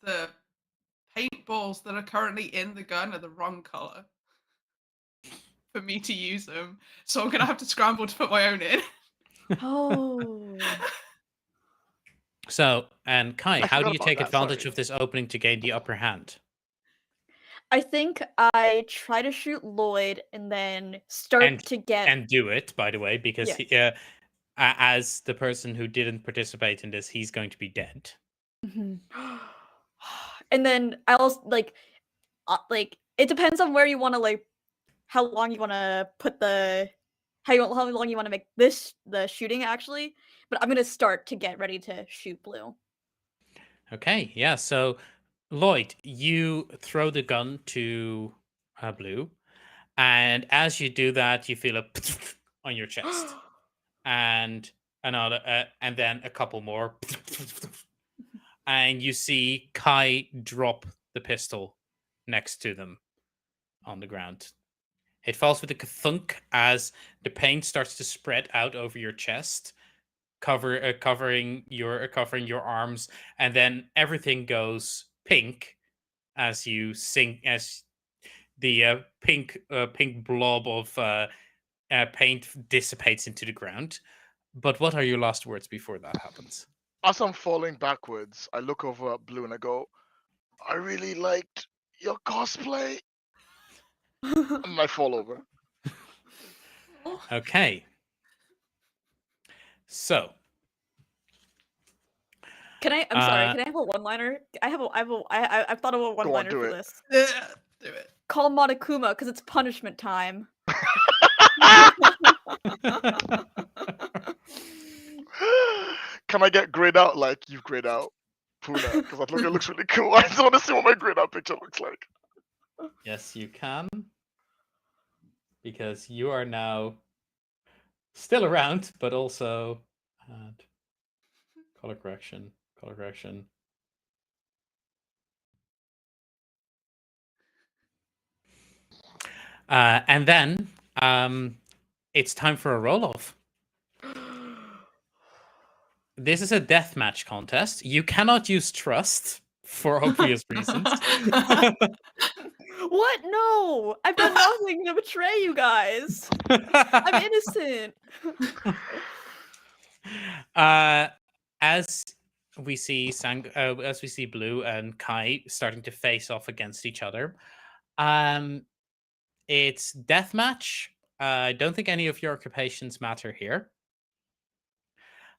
the paintballs that are currently in the gun are the wrong color for me to use them, so I'm gonna have to scramble to put my own in. Oh. So, and Kai, I how do forgot you about take that, advantage sorry. of this opening to gain the upper hand? I think I try to shoot Lloyd and then start to get And do it, by the way, because Yes. as the person who didn't participate in this, he's going to be dead. And then I also like it depends on where you want to how long you want to put the how long you want to make the shooting actually, but I'm going to start to get ready to shoot blue. Okay, yeah. So, Lloyd, you throw the gun to Blue, and as you do that, you feel a on your chest, and another, and then a couple more, and you see Kai drop the pistol next to them on the ground. It falls with a thunk as the paint starts to spread out over your chest, covering your arms, and then everything goes pink as you sink as the pink blob of paint dissipates into the ground. But what are your last words before that happens? As I'm falling backwards, I look over at Blue and I go, I really liked your cosplay. And I fall over. Okay. So, I'm sorry. Can I have a one-liner? I've thought of a one-liner do for it. this. Do it. Call Monokuma because it's punishment time. Can I get grayed out like you've grayed out Puna? Because it looks really cool. I just want to see what my grayed out picture looks like. yes, you can. Because you are now still around, but also color correction. And then it's time for a roll-off. This is a deathmatch contest. You cannot use trust for obvious reasons. What? No! I've done nothing to betray you guys. I'm innocent. As we see Blue and Kai starting to face off against each other, It's deathmatch. I don't think any of your occupations matter here.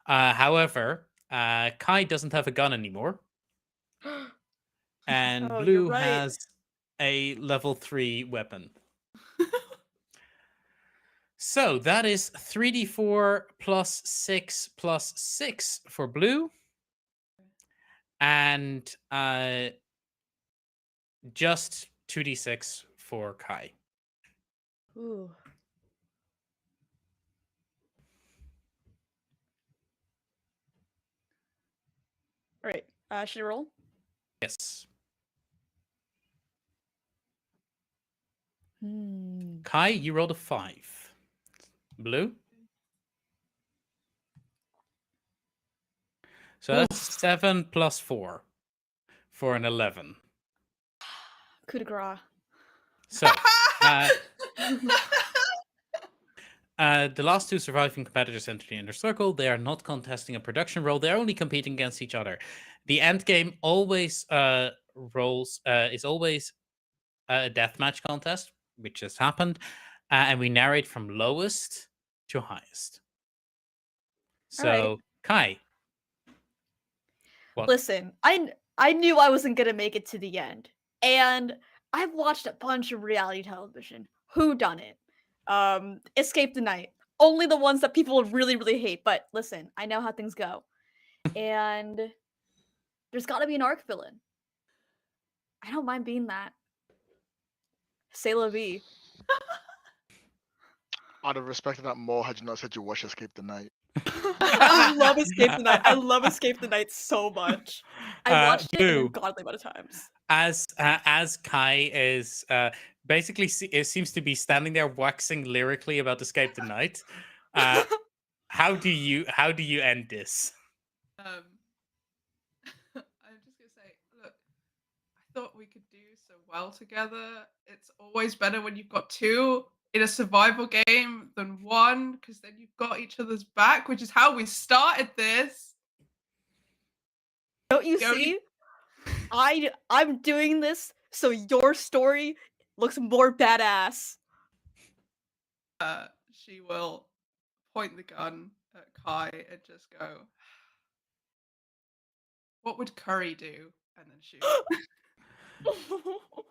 However, Kai doesn't have a gun anymore, and Oh, you're Blue right. has a level 3 weapon. So that is 3d4 plus 6 plus 6 for Blue, and just 2d6 for Kai. Ooh. All right. Should I roll? Yes. Kai, you rolled a 5. Blue? So that's 7 plus 4 for an 11. coup de grace. So, the last two surviving competitors enter the inner circle. They are not contesting a production role. They're only competing against each other. The end game always is always a deathmatch contest, which has happened, and we narrate from lowest to highest. So, Alright. Kai, what? Listen, I knew I wasn't gonna make it to the end, and I've watched a bunch of reality television. Who done it? Escape the Night. Only the ones that people really, really hate. But listen, I know how things go, and there's got to be an arc villain. I don't mind being that. C'est la vie. I'd have respected that more had you not said you watch Escape the Night. I love Escape the Night. I love Escape the Night so much. I watched it an Blue. ungodly amount of times. As Kai is basically it seems to be standing there waxing lyrically about Escape the Night. How do you end this? I'm just gonna say, look, I thought we could do so well together. It's always better when you've got two in a survival game than one, because then you've got each other's back, which is how we started this. Don't you Go see? I'm doing this so your story looks more badass. She will point the gun at Kai and just go, "What would Curry do?" And then shoot.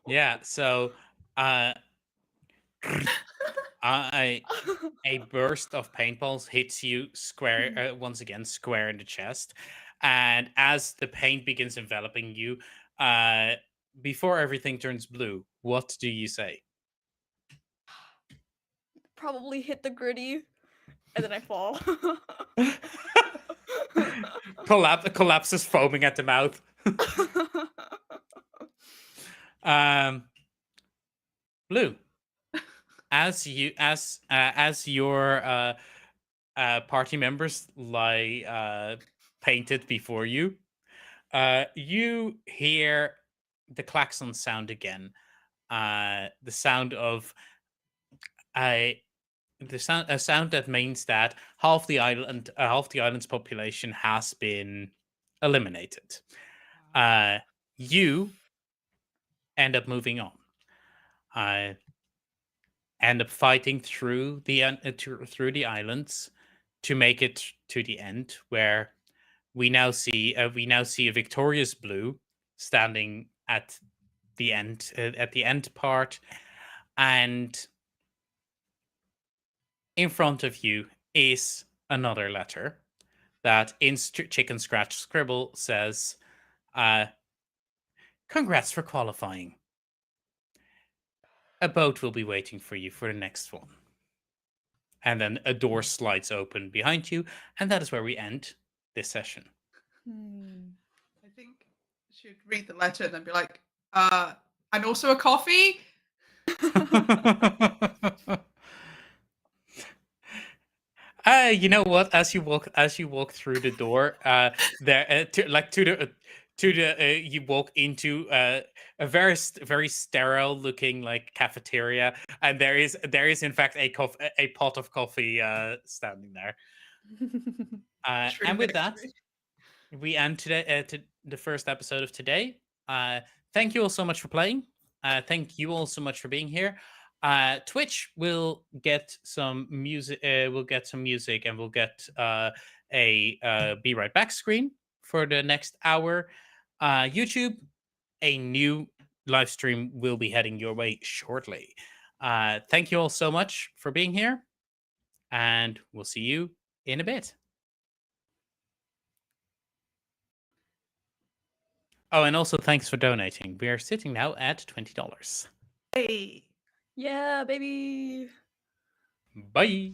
Yeah, so a burst of paintballs hits you square once again square in the chest, and as the paint begins enveloping you, before everything turns blue, what do you say? Probably hit the gritty, and then I fall. Collapses, foaming at the mouth. Blue, as your party members lie painted before you, you hear the klaxon sound again. The sound of a sound that means that half the island's population has been eliminated. You end up moving on. End up fighting through the islands to make it to the end, where we now see a victorious Blue standing at the end part, and in front of you is another letter that in chicken scratch scribble says, "Congrats for qualifying. A boat will be waiting for you for the next one." And then a door slides open behind you, and that is where we end this session. I think she would read the letter and then be like, and also a coffee? You know what? As you walk through the door, you walk into a very sterile looking like cafeteria, and there is in fact a pot of coffee standing there. And with that, we end today to the first episode of today. Thank you all so much for playing. Thank you all so much for being here. Twitch will get some music. We'll get some music, and we'll get a be right back screen for the next hour. YouTube, a new live stream will be heading your way shortly. Thank you all so much for being here, and we'll see you in a bit. Oh, and also thanks for donating. We are sitting now at $20. Hey. Yeah, baby. Bye.